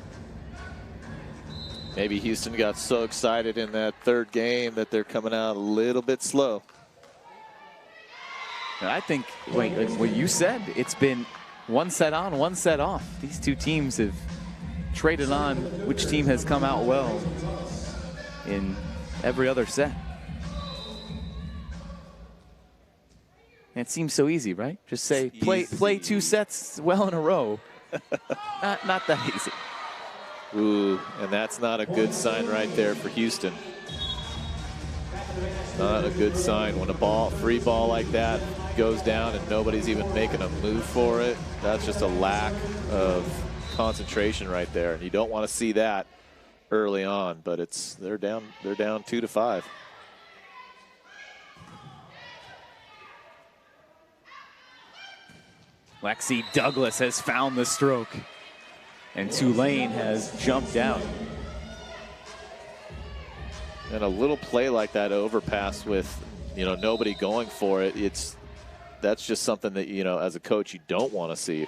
Maybe Houston got so excited in that third game that they're coming out a little bit slow. And I think, like what you said, it's been one set on, one set off. These two teams have traded on which team has come out well in every other set. And it seems so easy, right? Just say, play 2 sets well in a row. not that easy. Ooh, and that's not a good sign right there for Houston. Not a good sign when a free ball like that goes down and nobody's even making a move for it. That's just a lack of concentration right there, and you don't want to see that early on. But they're down 2-5. Lexi Douglas has found the stroke, and Tulane has jumped out. And a little play like that overpass with, nobody going for it. That's just something that, as a coach, you don't want to see.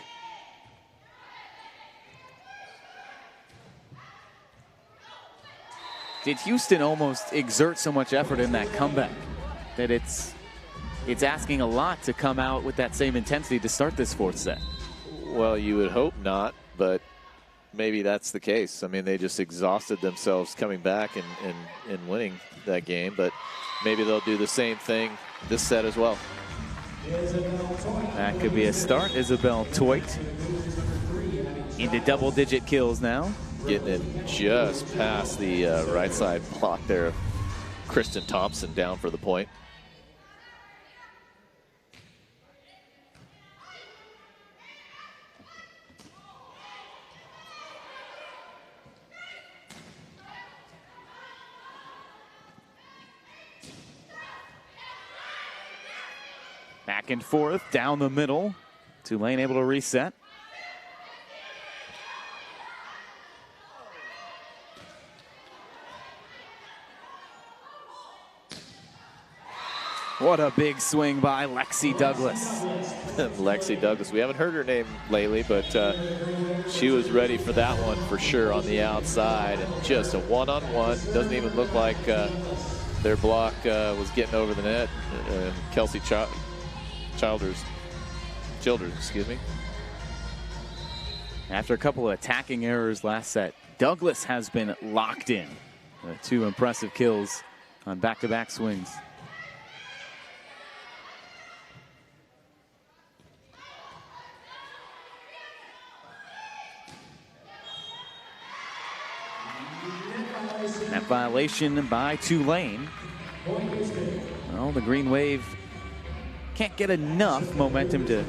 Did Houston almost exert so much effort in that comeback that it's asking a lot to come out with that same intensity to start this fourth set? Well, you would hope not, but maybe that's the case. I mean, they just exhausted themselves coming back and winning that game, but maybe they'll do the same thing this set as well. That could be a start. Isabel Toit into double-digit kills now. Getting it just past the right side block there. Kristen Thompson down for the point. Back and forth, down the middle. Tulane able to reset. What a big swing by Lexi Douglas. Lexi Douglas. We haven't heard her name lately, but she was ready for that one for sure on the outside. And just a one-on-one. Doesn't even look like their block was getting over the net. Kelsey Childers, excuse me. After a couple of attacking errors last set, Douglas has been locked in. 2 impressive kills on back-to-back swings. Net violation by Tulane. Well, the Green Wave can't get enough momentum to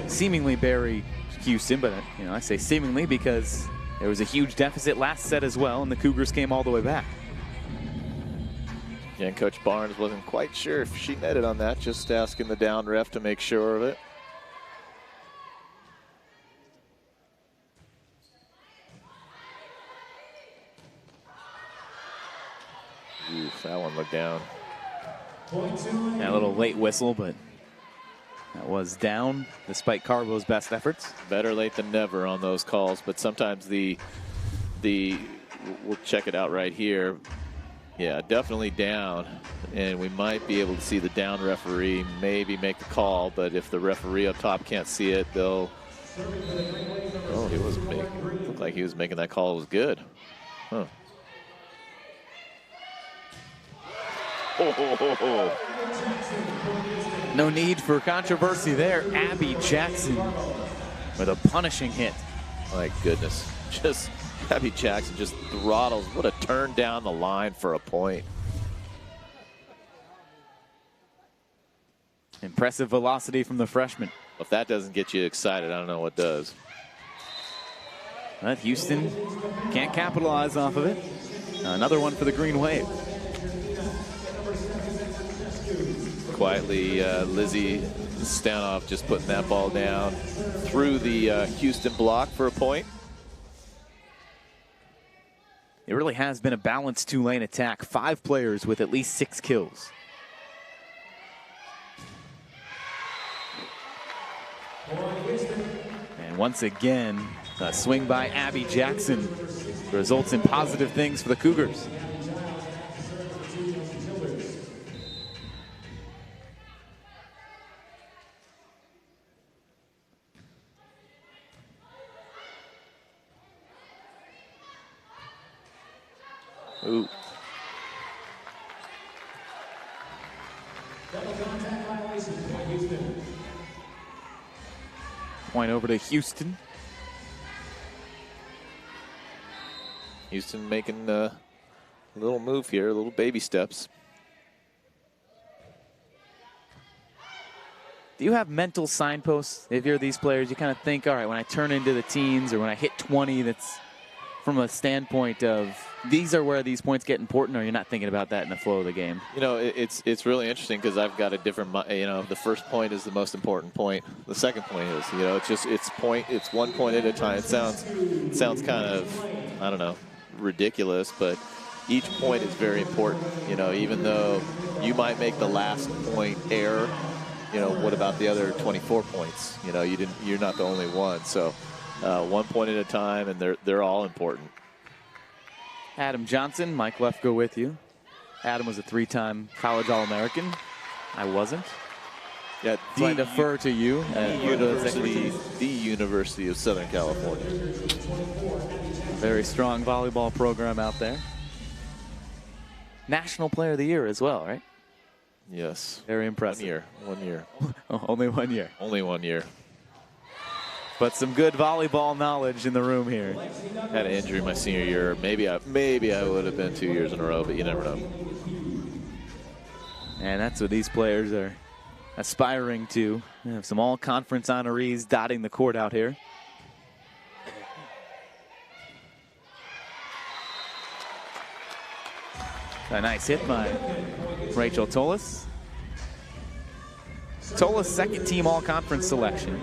seemingly bury Houston, but I say seemingly because there was a huge deficit last set as well, and the Cougars came all the way back. Yeah, and Coach Barnes wasn't quite sure if she netted on that, just asking the down ref to make sure of it. Oof, that one looked down. That little late whistle, but that was down despite Carbo's best efforts. Better late than never on those calls, but sometimes we'll check it out right here. Yeah, definitely down, and we might be able to see the down referee maybe make the call, but if the referee up top can't see it, they'll. Oh, he was looked like he was making that call. It was good. Huh. No need for controversy there. Abby Jackson with a punishing hit. My goodness. Just Abby Jackson just throttles. What a turn down the line for a point. Impressive velocity from the freshman. If that doesn't get you excited, I don't know what does. But Houston can't capitalize off of it. Another one for the Green Wave. Quietly, Lizzie Stanoff just putting that ball down through the Houston block for a point. It really has been a balanced Tulane attack. 5 players with at least 6 kills. And once again, a swing by Abby Jackson results in positive things for the Cougars. Ooh. Point over to Houston. Houston making a little move here, little baby steps. Do you have mental signposts if you're these players? You kind of think, all right, when I turn into the teens or when I hit 20, that's from a standpoint of these are where these points get important, or you're not thinking about that in the flow of the game? You know, it's really interesting because I've got a different, you know, the first point is the most important point. The second point is, you know, it's 1 point at a time. It sounds kind of, I don't know, ridiculous, but each point is very important. You know, even though you might make the last point error, you know, what about the other 24 points? You know, you're not the only one. So 1 point at a time, and they're all important. Adam Johnson, Mike Lefko with you. Adam was a 3-time college All-American. I wasn't. Yeah, so I defer to you. The University of Southern California. Very strong volleyball program out there. National Player of the Year as well, right? Yes. Very impressive. 1 year. Oh, only 1 year. Only 1 year. But some good volleyball knowledge in the room here. Had an injury my senior year. Maybe I would have been 2 years in a row, but you never know. And that's what these players are aspiring to. We have some all-conference honorees dotting the court out here. A nice hit by Rachel Tolis. Tolis, second team all-conference selection.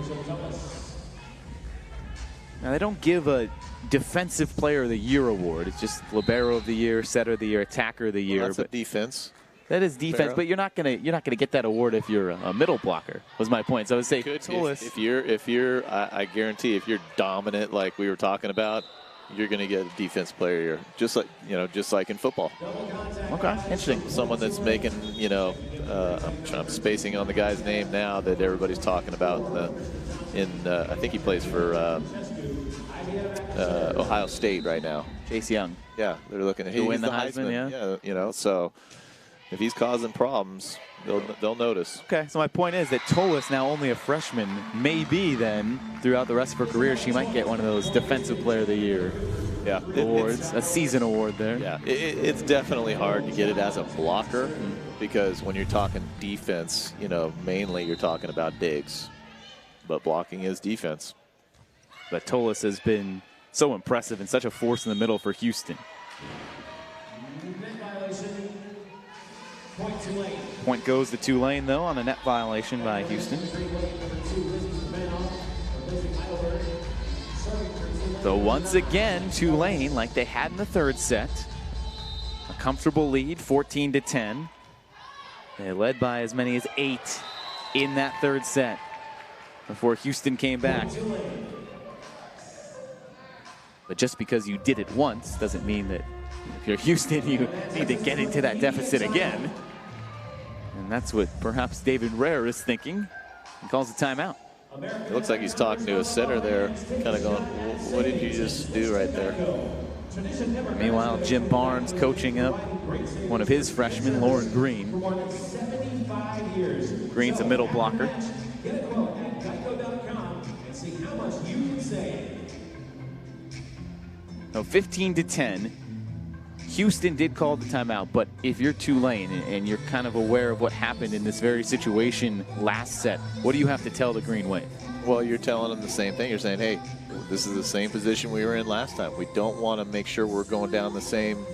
Now, they don't give a defensive player of the year award. It's just libero of the year, setter of the year, attacker of the year. Well, that's a defense. That is defense, Libero. but you're not gonna get that award if you're a middle blocker. Was my point. So I would say Tolis. If you're, I guarantee, if you're dominant like we were talking about, you're going to get a defense player here, just like in football. Okay, interesting. Someone that's making, you know, I'm spacing on the guy's name now that everybody's talking about. I think he plays for Ohio State right now. Chase Young. Yeah, they're looking at him. Win the Heisman, yeah, you know, so if he's causing problems, they'll notice. Okay, so my point is that Tolis, now only a freshman, maybe then throughout the rest of her career she might get one of those Defensive Player of the Year awards, a season award there. Yeah, it's definitely hard to get it as a blocker because when you're talking defense, you know, mainly you're talking about digs, but blocking is defense. But Tolis has been so impressive and such a force in the middle for Houston. Point goes to Tulane, though, on a net violation by Houston. So once again, Tulane, like they had in the third set, a comfortable lead, 14-10. They led by as many as 8 in that third set before Houston came back. But just because you did it once doesn't mean that if you're Houston, you need to get into that deficit again. And that's what perhaps David Rare is thinking. He calls a timeout. It looks like he's talking to a setter there, kind of going, what did you just do right there? Meanwhile, Jim Barnes coaching up one of his freshmen, Lauren Green. Green's a middle blocker. So 15-10. Houston did call the timeout, but if you're Tulane and you're kind of aware of what happened in this very situation last set, what do you have to tell the Green Wave? Well, you're telling them the same thing. You're saying, hey, this is the same position we were in last time. We don't want to make sure we're going down the same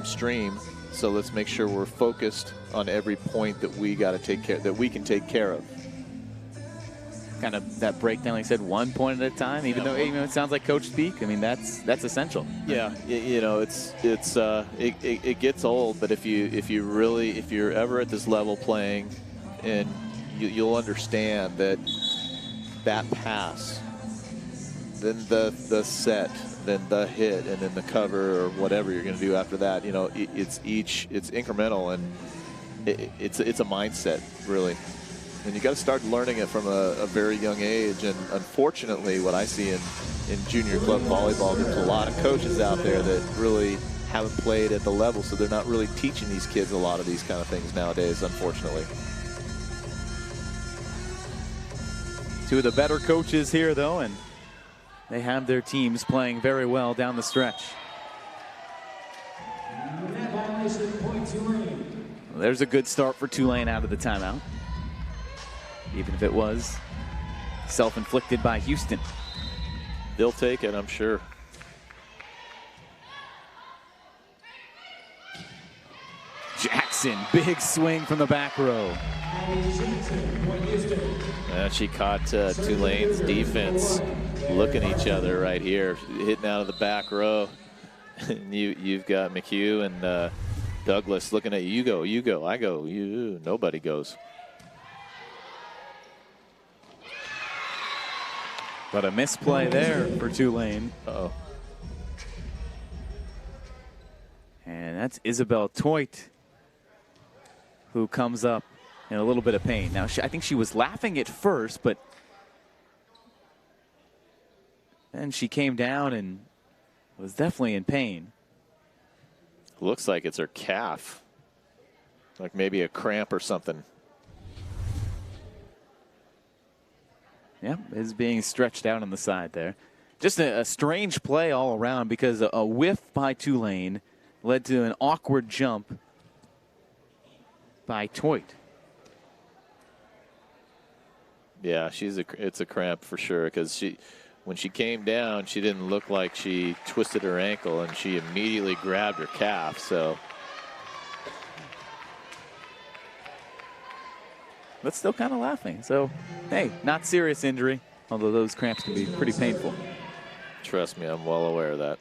stream. So let's make sure we're focused on every point that we got to take care, that we can take care of. Kind of that breakdown, like I said, 1 point at a time. Even though it sounds like coach speak, I mean that's essential. Yeah, you know, it gets old, but if you're ever at this level playing, and you'll understand that pass, then the set, then the hit, and then the cover or whatever you're going to do after that. You know, it's incremental, and it's a mindset really. And you got to start learning it from a very young age. And unfortunately, what I see in junior club volleyball, there's a lot of coaches out there that really haven't played at the level, so they're not really teaching these kids a lot of these kind of things nowadays, unfortunately. Two of the better coaches here, though, and they have their teams playing very well down the stretch. There's a good start for Tulane out of the timeout, even if it was self-inflicted by Houston. They'll take it, I'm sure. Jackson, big swing from the back row. And she caught Tulane's defense looking at each other right here, hitting out of the back row. You've got McHugh and Douglas looking at you. You go, I go, you. Nobody goes. But a misplay there for Tulane. Uh-oh. And that's Isabel Toit, who comes up in a little bit of pain. Now, I think she was laughing at first, but then she came down and was definitely in pain. Looks like it's her calf. Like maybe a cramp or something. Yeah, is being stretched out on the side there. Just a strange play all around, because a whiff by Tulane led to an awkward jump by Toit. Yeah, it's a cramp for sure, because when she came down, she didn't look like she twisted her ankle, and she immediately grabbed her calf. So, but still kind of laughing. So, hey, not serious injury, although those cramps can be pretty painful. Trust me, I'm well aware of that.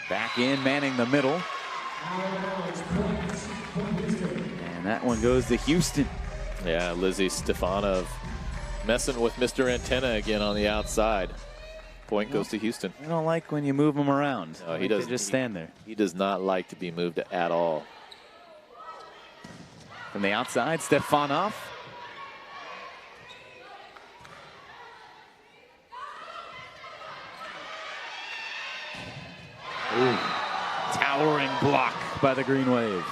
Back in, manning the middle. And that one goes to Houston. Yeah, Lizzie Stefanov messing with Mr. Antenna again on the outside. Point goes to Houston. I don't like when you move him around. No, he doesn't. Just stand there. He does not like to be moved at all. From the outside, Stefanov. Ooh. Towering block by the Green Wave.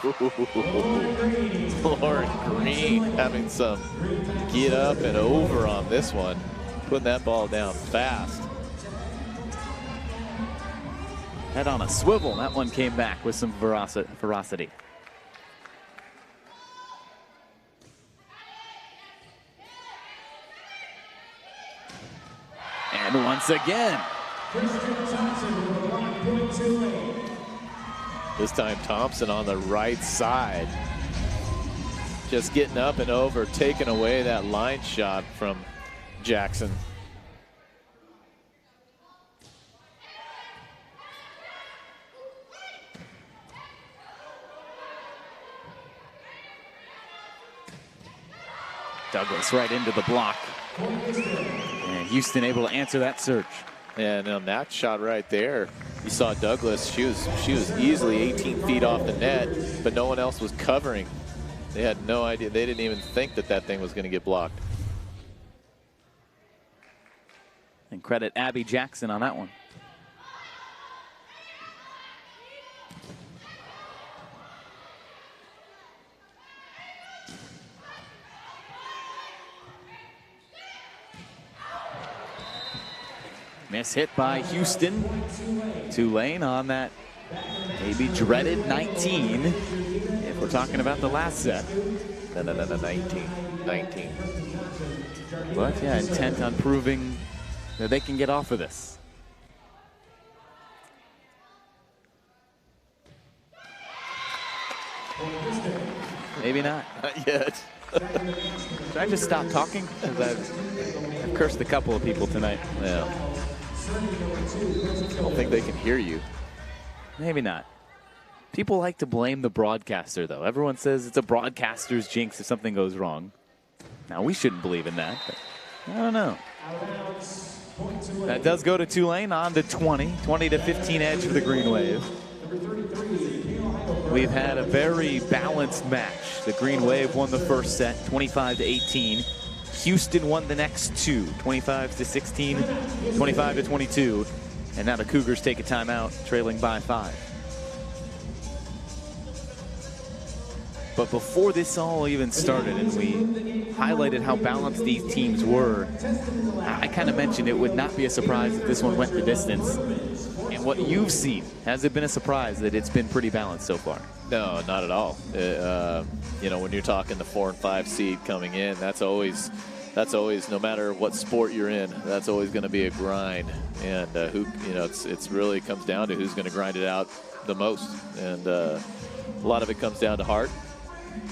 Lauren Green having some get up and over on this one. Putting that ball down fast. Head on a swivel. That one came back with some ferocity. And once again. This time Thompson on the right side. Just getting up and over, taking away that line shot from Jackson. Douglas right into the block. And Houston able to answer that search. And on that shot right there, you saw Douglas. She was easily 18 feet off the net, but no one else was covering. They had no idea. They didn't even think that that thing was going to get blocked. And credit Abby Jackson on that one. Miss hit by Houston. Tulane on that maybe dreaded 19, if we're talking about the last set. No, 19. But yeah, intent on proving that they can get off of this. Maybe not. Not yet. Should I just stop talking? Because I've cursed a couple of people tonight. Yeah. I don't think they can hear you. Maybe not. People like to blame the broadcaster, though. Everyone says it's a broadcaster's jinx if something goes wrong. Now, we shouldn't believe in that, but I don't know. That does go to Tulane on the 20 to 15 edge for the Green Wave. We've had a very balanced match. The Green Wave won the first set, 25-18. Houston won the next two, 25-16, 25-22. And now the Cougars take a timeout, trailing by 5. But before this all even started, and we highlighted how balanced these teams were, I kind of mentioned it would not be a surprise if this one went the distance. And what you've seen, has it been a surprise that it's been pretty balanced so far? No, not at all. You know, when you're talking the 4 and 5 seed coming in, that's always no matter what sport you're in, that's always going to be a grind. And who, you know, it's really comes down to who's going to grind it out the most. And a lot of it comes down to heart.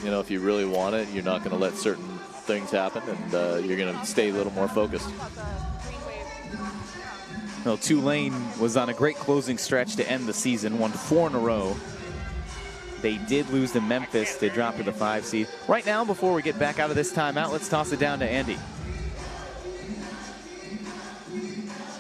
You know, if you really want it, you're not going to let certain things happen, and you're going to stay a little more focused. Well, Tulane was on a great closing stretch to end the season, won 4 in a row. They did lose to Memphis. They dropped to the 5 seed. Right now, before we get back out of this timeout, let's toss it down to Andy.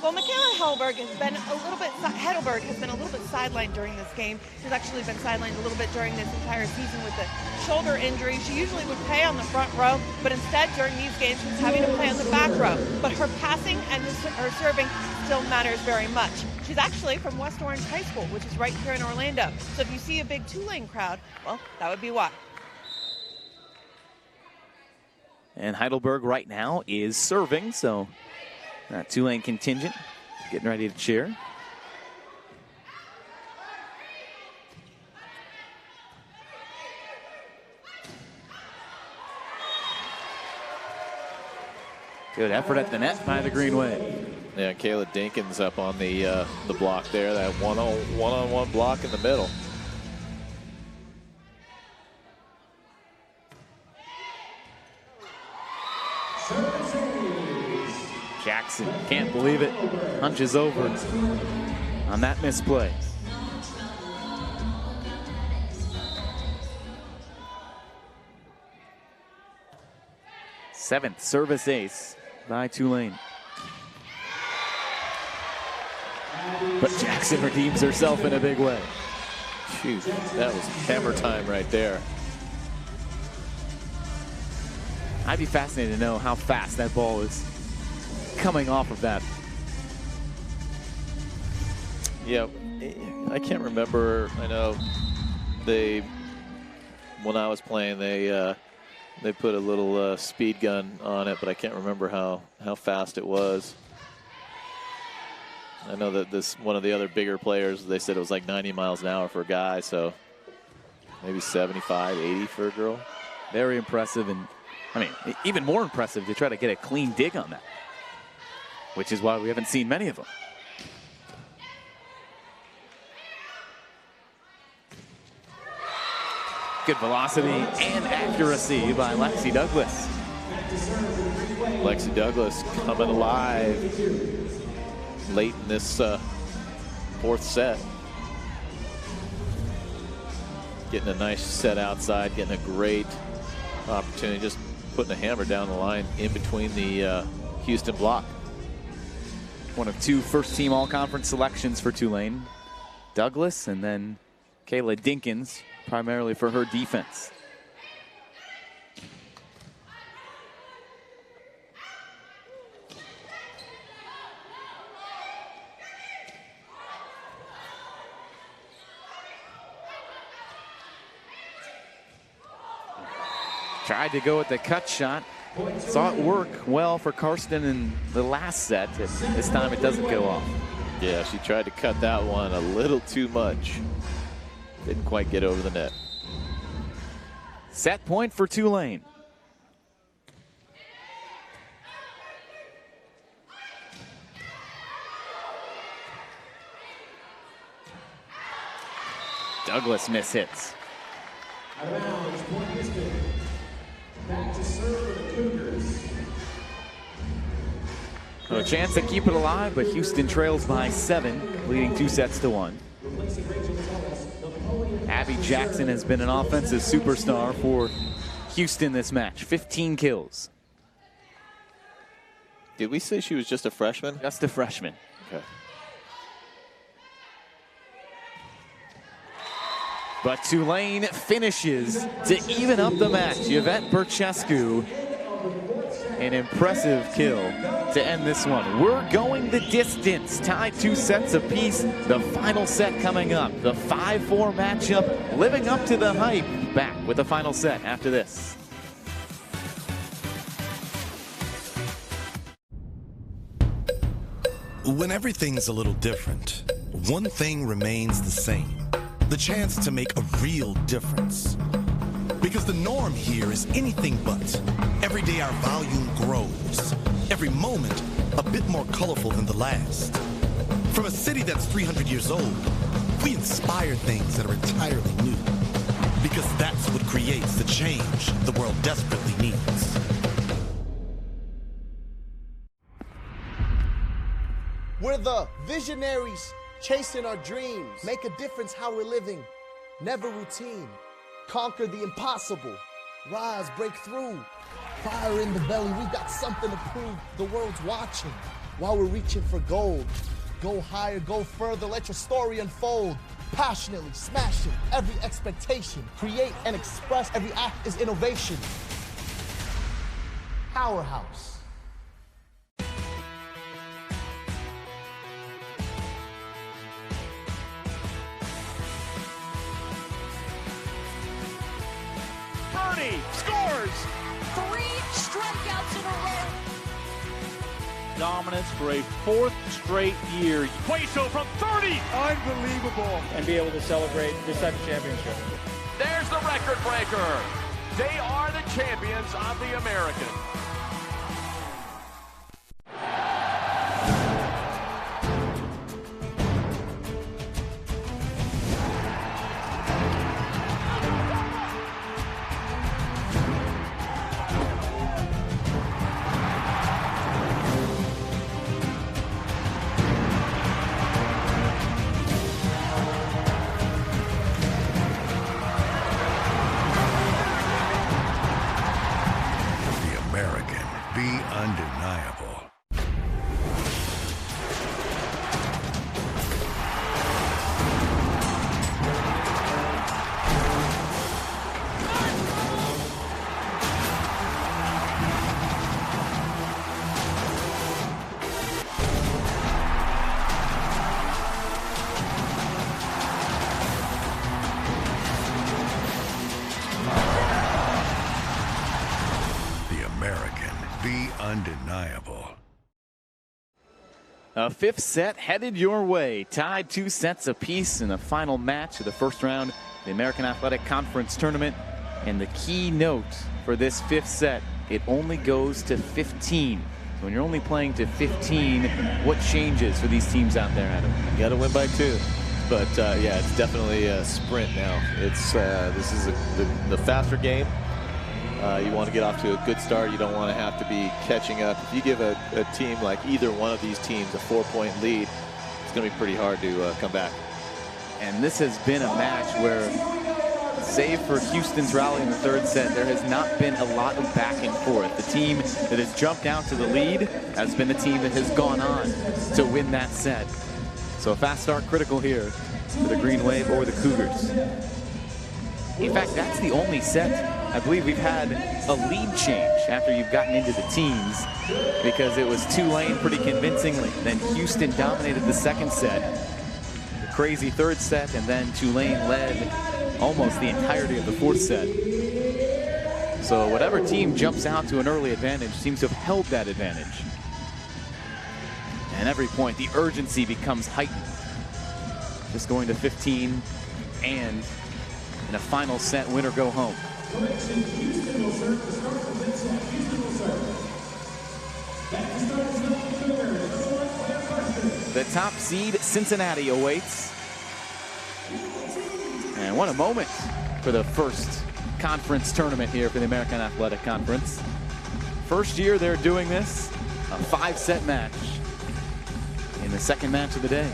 Well, Michaela Heidelberg has been a little bit sidelined during this game. She's actually been sidelined a little bit during this entire season with the shoulder injury. She usually would play on the front row, but instead during these games she's having to play on the back row. But her passing and her serving still matters very much. She's actually from West Orange High School, which is right here in Orlando. So if you see a big Tulane crowd, well, that would be why. And Heidelberg right now is serving, so Tulane contingent getting ready to cheer. Good effort at the net by the Green Wave. Yeah, Kayla Dinkins up on the block there. That one-on-one block in the middle. Jackson can't believe it. Hunches over on that misplay. Seventh service ace by Tulane. But Jackson redeems herself in a big way. Shoot, that was hammer time right there. I'd be fascinated to know how fast that ball is coming off of that. Yeah, I can't remember. I know when I was playing, they put a little speed gun on it, but I can't remember how fast it was. I know that one of the other bigger players, they said it was like 90 miles an hour for a guy, so maybe 75, 80 for a girl. Very impressive, and I mean, even more impressive to try to get a clean dig on that, which is why we haven't seen many of them. Good velocity and accuracy by Lexi Douglas. Lexi Douglas coming alive late in this fourth set. Getting a nice set outside, getting a great opportunity, just putting a hammer down the line in between the Houston block. One of 2 first-team all-conference selections for Tulane. Douglas and then Kayla Dinkins, primarily for her defense. Tried to go with the cut shot. Saw it work well for Karsten in the last set. This time it doesn't go off. Yeah, she tried to cut that one a little too much. Didn't quite get over the net. Set point for Tulane. Douglas mishits. Back to serve for the Cougars. A chance to keep it alive, but Houston trails by 7, leading 2-1. Abby Jackson has been an offensive superstar for Houston this match. 15 kills. Did we say she was just a freshman? Just a freshman. Okay. But Tulane finishes to even up the match. Yvette Burchescu, an impressive kill to end this one. We're going the distance, tied 2 sets apiece. The final set coming up. The 5-4 matchup, living up to the hype. Back with the final set after this. When everything's a little different, one thing remains the same. The chance to make a real difference. Because the norm here is anything but. Every day our volume grows. Every moment a bit more colorful than the last. From a city that's 300 years old, we inspire things that are entirely new. Because that's what creates the change the world desperately needs. We're the visionaries chasing our dreams. Make a difference how we're living. Never routine. Conquer the impossible. Rise, break through. Fire in the belly. We've got something to prove. The world's watching while we're reaching for gold. Go higher, go further. Let your story unfold. Passionately smashing every expectation. Create and express. Every act is innovation. Powerhouse. Scores! 3 strikeouts in a row. Dominance for a 4th straight year. Hueso from 30! Unbelievable. And be able to celebrate this type of championship. There's the record breaker. They are the champions of the American. Undeniable. Undeniable. A 5th set headed your way. Tied 2 sets apiece in the final match of the first round of the American Athletic Conference Tournament. And the key note for this 5th set, it only goes to 15. So when you're only playing to 15, what changes for these teams out there, Adam? You got to win by 2. But yeah, it's definitely a sprint now. It's this is the faster game. You want to get off to a good start. You don't want to have to be catching up. If you give a team like either one of these teams a 4-point lead, it's going to be pretty hard to come back. And this has been a match where, save for Houston's rally in the 3rd set, there has not been a lot of back and forth. The team that has jumped out to the lead has been the team that has gone on to win that set. So a fast start critical here for the Green Wave or the Cougars. In fact, that's the only set I believe we've had a lead change after you've gotten into the teens, because it was Tulane pretty convincingly. Then Houston dominated the 2nd set, the crazy 3rd set, and then Tulane led almost the entirety of the 4th set. So whatever team jumps out to an early advantage seems to have held that advantage. And every point, the urgency becomes heightened. Just going to 15 and in a final set, win or go home. Houston will serve to start the 5th set. Houston will serve. Back to start is number 2, the top seed, Cincinnati, awaits. And what a moment for the first conference tournament here for the American Athletic Conference. First year they're doing this, a 5-set match in the 2nd match of the day.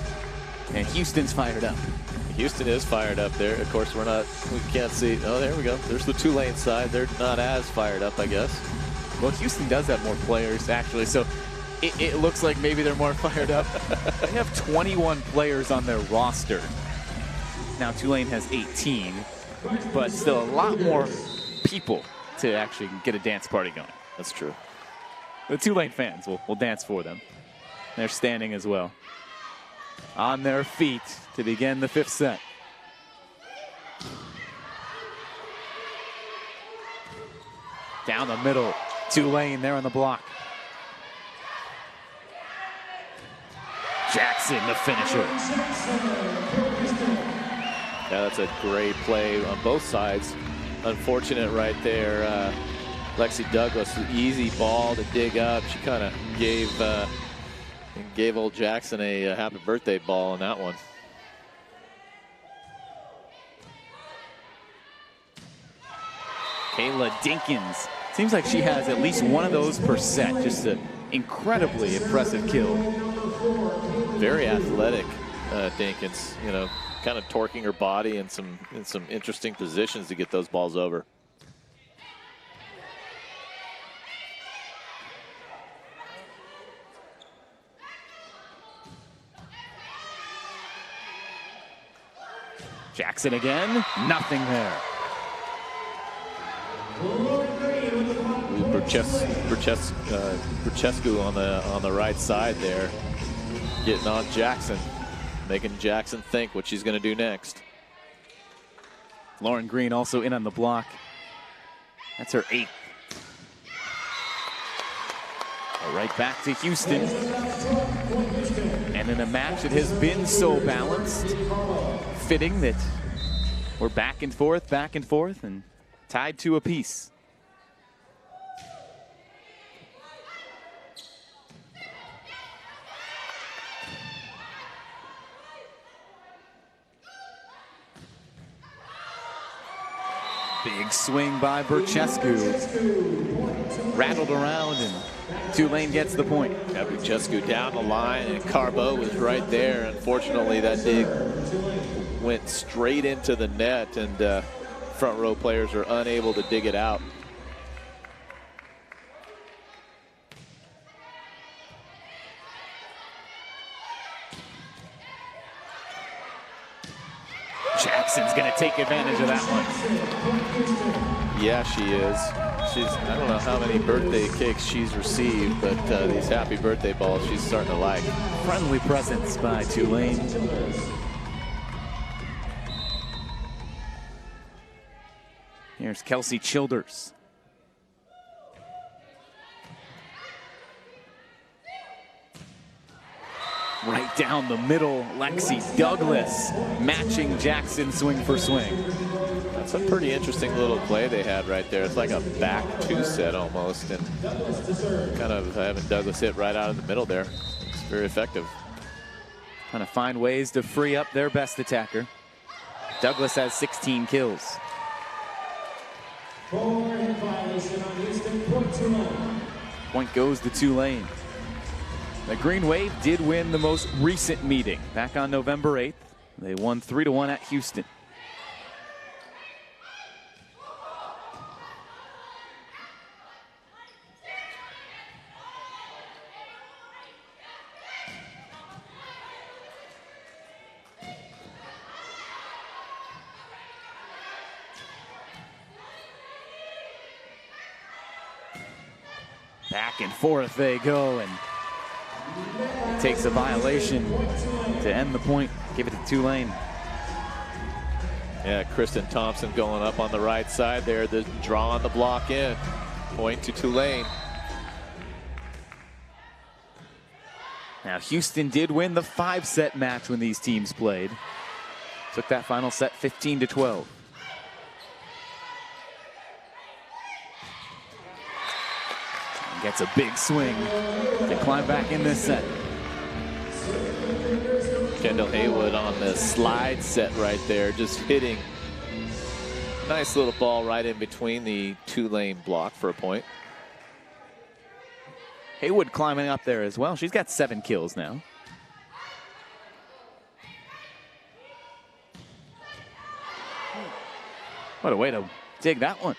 And Houston's fired up. Houston is fired up there. Of course, we can't see. Oh, there we go. There's the Tulane side. They're not as fired up, I guess. Well, Houston does have more players, actually, so it looks like maybe they're more fired up. They have 21 players on their roster. Now, Tulane has 18, but still a lot more people to actually get a dance party going. That's true. The Tulane fans will dance for them. They're standing as well. On their feet to begin the 5th set. Down the middle, Tulane there on the block. Jackson Jackson, the finisher. Yeah, that's a great play on both sides. Unfortunate right there. Lexi Douglas, the easy ball to dig up. She kind of gave old Jackson a happy birthday ball on that one. Kayla Dinkins. Seems like she has at least one of those per set. Just an incredibly impressive kill. Very athletic, Dinkins. You know, kind of torquing her body in some interesting positions to get those balls over. Jackson again, nothing there. Burchescu on the right side there, getting on Jackson, making Jackson think what she's going to do next. Lauren Green also in on the block. That's her 8th. Right back to Houston. And in a match that has been so balanced, fitting that we're back and forth, and tied to a piece. Big swing by Burchescu. Rattled around, and Tulane gets the point. Yeah, Burchescu down the line, and Carbo was right there. Unfortunately, that dig went straight into the net, and front row players are unable to dig it out. Jackson's going to take advantage of that one. Yeah, she is. I don't know how many birthday cakes she's received, but these happy birthday balls she's starting to like. Friendly presence by Tulane. Here's Kelsey Childers. Right down the middle, Lexi Douglas matching Jackson swing for swing. That's a pretty interesting little play they had right there. It's like a back 2 set almost, and kind of having Douglas hit right out of the middle there. It's very effective. Trying to find ways to free up their best attacker. Douglas has 16 kills. Point goes to Tulane. The Green Wave did win the most recent meeting back on November 8th. They won 3-1 at Houston. Back and forth they go, and it takes a violation to end the point. Give it to Tulane. Yeah, Kristen Thompson going up on the right side there, drawing the block in. Point to Tulane. Now Houston did win the 5-set match when these teams played. Took that final set 15-12. Gets a big swing to climb back in this set. Kendall Haywood on the slide set right there, just hitting. Nice little ball right in between the Tulane block for a point. Haywood climbing up there as well. She's got 7 kills now. What a way to dig that one.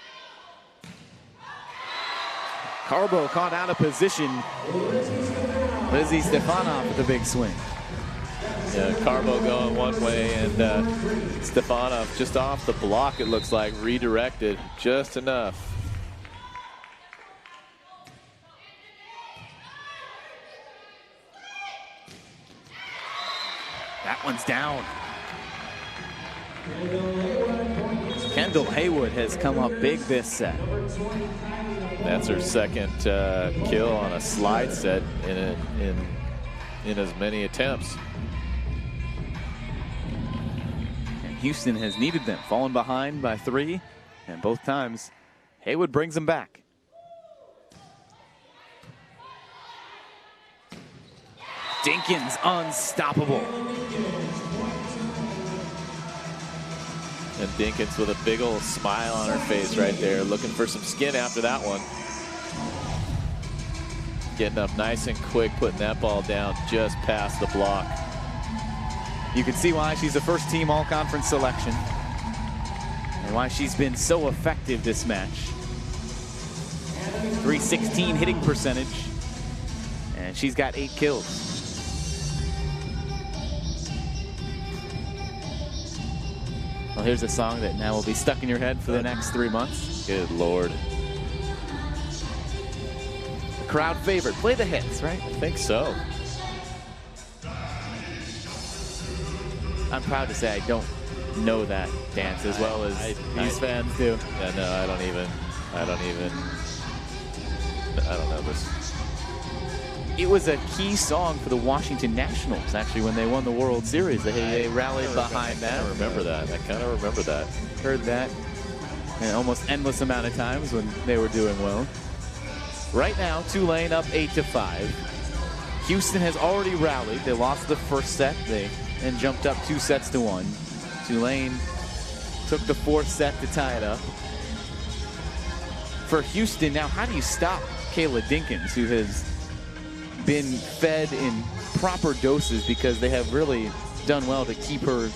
Carbo caught out of position. Lizzie Stefanov with the big swing. Yeah, Carbo going one way, and Stefanov just off the block, it looks like, redirected just enough. That one's down. Kendall Haywood has come up big this set. That's her second kill on a slide set in in as many attempts. And Houston has needed them, fallen behind by 3, and both times Haywood brings them back. Dinkins unstoppable. And Dinkins with a big old smile on her face right there, looking for some skin after that one. Getting up nice and quick, putting that ball down just past the block. You can see why she's a first-team all-conference selection and why she's been so effective this match. .316 hitting percentage, and she's got 8 kills. Well, here's a song that now will be stuck in your head for the next 3 months. Good Lord. The crowd favorite. Play the hits, right? I think so. I'm proud to say I don't know that dance as well as these fans do. Yeah, no, I don't know this. It was a key song for the Washington Nationals, actually, when they won the World Series. They rallied behind that. I remember that. I kind of remember that. Heard that an almost endless amount of times when they were doing well. Right now, Tulane up 8-5. Houston has already rallied. They lost the first set. They then jumped up 2-1. Tulane took the 4th set to tie it up. For Houston, now how do you stop Kayla Dinkins, who has been fed in proper doses because they have really done well to keep her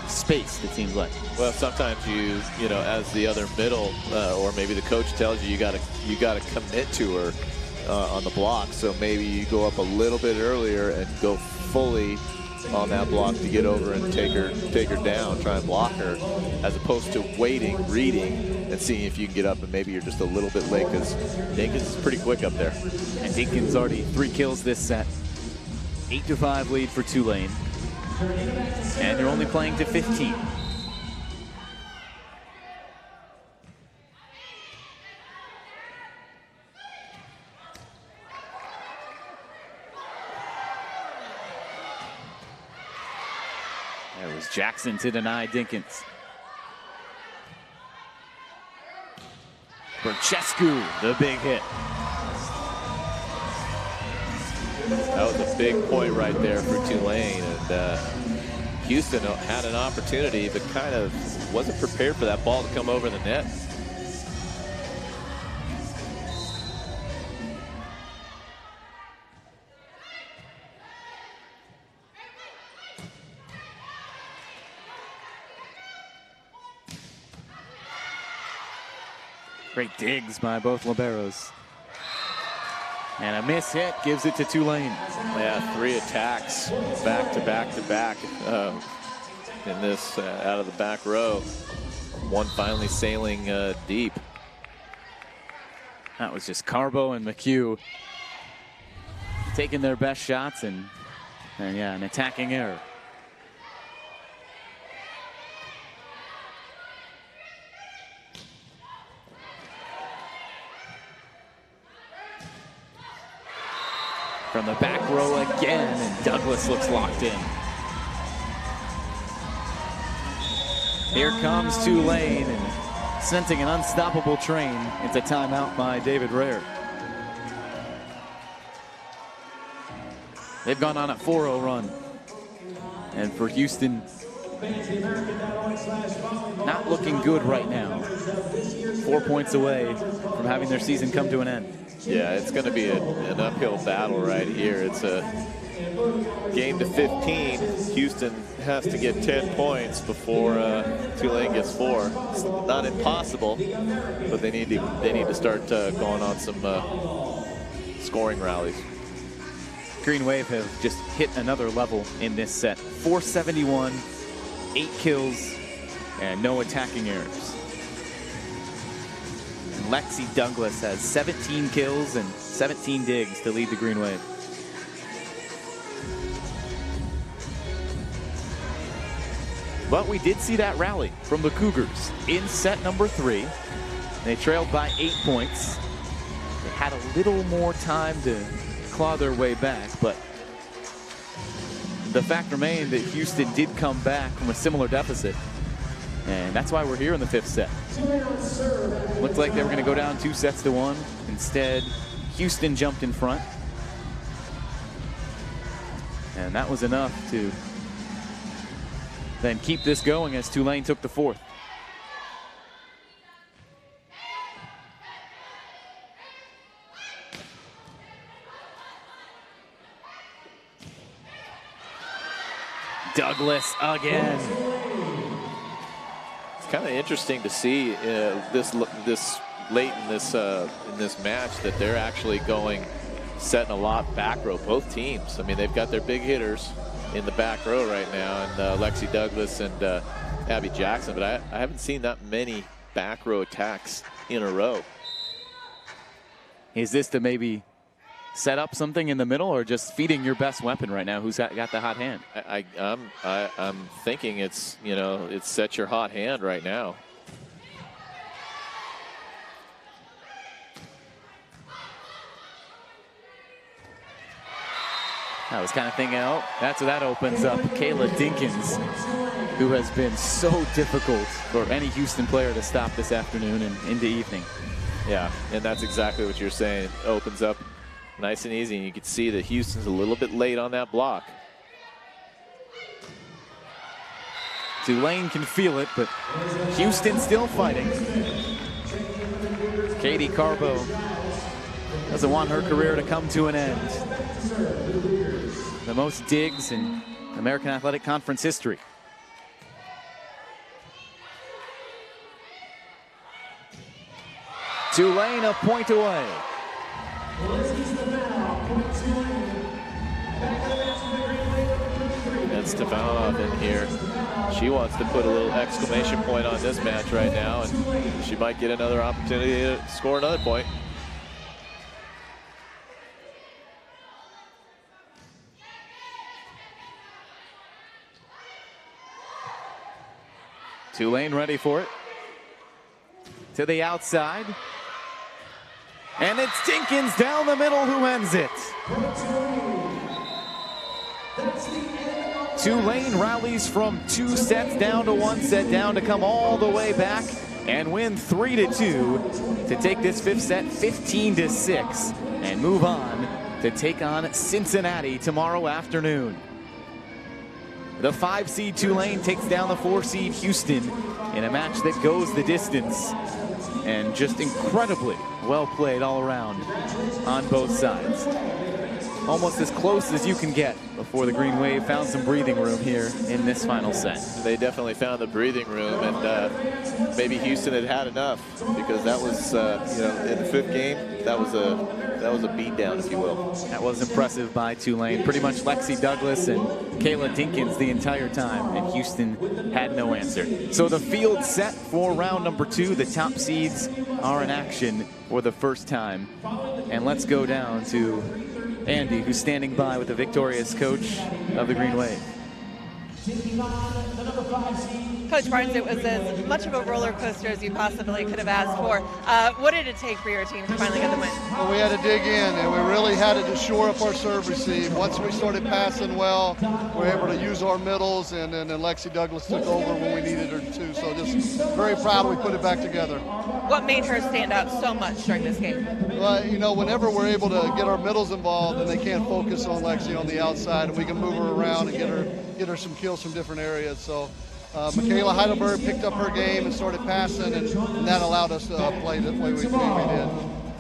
spaced, it seems like. Well, sometimes you know, as the other middle, or maybe the coach tells you, you gotta commit to her on the block. So maybe you go up a little bit earlier and go fully on that block to get over and take her down, try and block her, as opposed to waiting, reading, and seeing if you can get up, and maybe you're just a little bit late because Dinkins is pretty quick up there. And Dinkins already 3 kills this set. 8-5 lead for Tulane. And you're only playing to 15. There was Jackson to deny Dinkins. Berchescu, the big hit. That was a big point right there for Tulane, and Houston had an opportunity, but kind of wasn't prepared for that ball to come over the net. Great digs by both liberos. And a miss hit gives it to Tulane. Yeah, 3 attacks back to back to back in this out of the back row. One finally sailing deep. That was just Carbo and McHugh taking their best shots, and yeah, an attacking error. From the back row again, and Douglas looks locked in. Here comes Tulane, and sensing an unstoppable train, it's a timeout by David Rare. They've gone on a 4-0 run. And for Houston, not looking good right now. 4 points away from having their season come to an end. Yeah, it's going to be an uphill battle right here. It's a game to 15. Houston has to get 10 points before Tulane gets 4. It's not impossible, but they need to start going on some scoring rallies. Green Wave have just hit another level in this set. 471, 8 kills, and no attacking errors. Lexi Douglas has 17 kills and 17 digs to lead the Green Wave. But we did see that rally from the Cougars in set number 3. They trailed by 8 points. They had a little more time to claw their way back, but the fact remained that Houston did come back from a similar deficit. And that's why we're here in the 5th set. Looked like they were going to go down 2-1. Instead, Houston jumped in front. And that was enough to then keep this going as Tulane took the 4th. Douglas again. It's kind of interesting to see this late in this match that they're actually setting a lot back row, both teams. I mean, they've got their big hitters in the back row right now, and Lexi Douglas and Abby Jackson, but I haven't seen that many back row attacks in a row. Is this to maybe set up something in the middle, or just feeding your best weapon right now? Who's got the hot hand? I'm thinking it's, you know, it's set your hot hand right now. That was kind of thing out. That's what that opens up. Kayla Dinkins, who has been so difficult for any Houston player to stop this afternoon and into evening. Yeah, and that's exactly what you're saying. It opens up nice and easy, and you can see that Houston's a little bit late on that block. Tulane can feel it, but Houston still fighting. Katie Carbo doesn't want her career to come to an end. The most digs in American Athletic Conference history. Tulane a point away. And Stefanov in here. She wants to put a little exclamation point on this match right now, and she might get another opportunity to score another point. Tulane ready for it. To the outside. And it's Dinkins down the middle who ends it. Tulane rallies from 2 sets down to 1 set down to come all the way back and win 3-2 to take this 5th set 15-6 and move on to take on Cincinnati tomorrow afternoon. The 5 seed Tulane takes down the 4 seed Houston in a match that goes the distance, and just incredibly well played all around on both sides. Almost as close as you can get before the Green Wave found some breathing room here in this final set. They definitely found the breathing room, and maybe Houston had enough, because that was, you know, in the 5th game, that was a beatdown, if you will. That was impressive by Tulane. Pretty much Lexi Douglas and Kayla Dinkins the entire time, and Houston had no answer. So the field set for round number 2. The top seeds are in action for the first time. And let's go down to Andy, who's standing by with the victorious coach of the Green Wave. Coach Barnes, it was as much of a roller coaster as you possibly could have asked for. What did it take for your team to finally get the win? Well, we had to dig in, and we really had to shore up our serve receive. Once we started passing well, we were able to use our middles, and then Lexi Douglas took over when we needed her to. So just very proud we put it back together. What made her stand out so much during this game? Well, you know, whenever we're able to get our middles involved and they can't focus on Lexi on the outside, and we can move her around and get her some kills from different areas. So Michaela Heidelberg picked up her game and started passing, and that allowed us to play the way we did.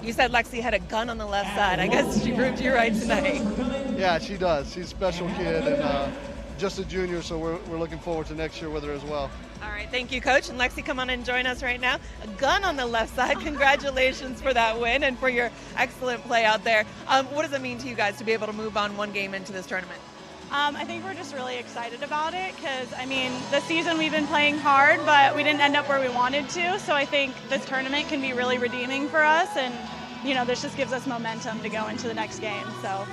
You said Lexi had a gun on the left side. I guess she proved you right tonight. Yeah, she does. She's a special kid, and just a junior, so we're looking forward to next year with her as well. All right, thank you, Coach. And Lexi, come on and join us right now. A gun on the left side. Congratulations for that win and for your excellent play out there. What does it mean to you guys to be able to move on one game into this tournament? I think we're just really excited about it because, I mean, this season we've been playing hard, but we didn't end up where we wanted to. So I think this tournament can be really redeeming for us, and, you know, this just gives us momentum to go into the next game. So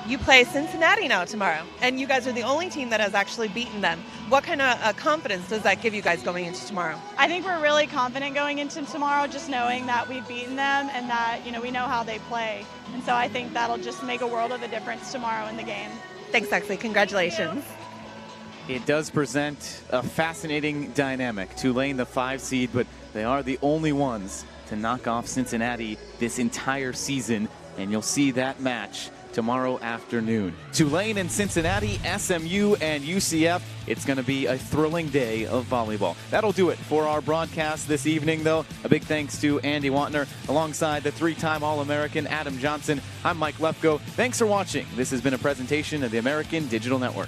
you play Cincinnati now tomorrow, and you guys are the only team that has actually beaten them. What kind of confidence does that give you guys going into tomorrow? I think we're really confident going into tomorrow, just knowing that we've beaten them and that, you know, we know how they play. And so I think that'll just make a world of a difference tomorrow in the game. Thanks, Huxley. Congratulations. It does present a fascinating dynamic. Tulane, the 5 seed, but they are the only ones to knock off Cincinnati this entire season, and you'll see that match tomorrow afternoon. Tulane and Cincinnati, SMU and UCF. It's going to be a thrilling day of volleyball. That'll do it for our broadcast this evening, though. A big thanks to Andy Wantner alongside the 3-time All-American Adam Johnson. I'm Mike Lefko. Thanks for watching. This has been a presentation of the American Digital Network.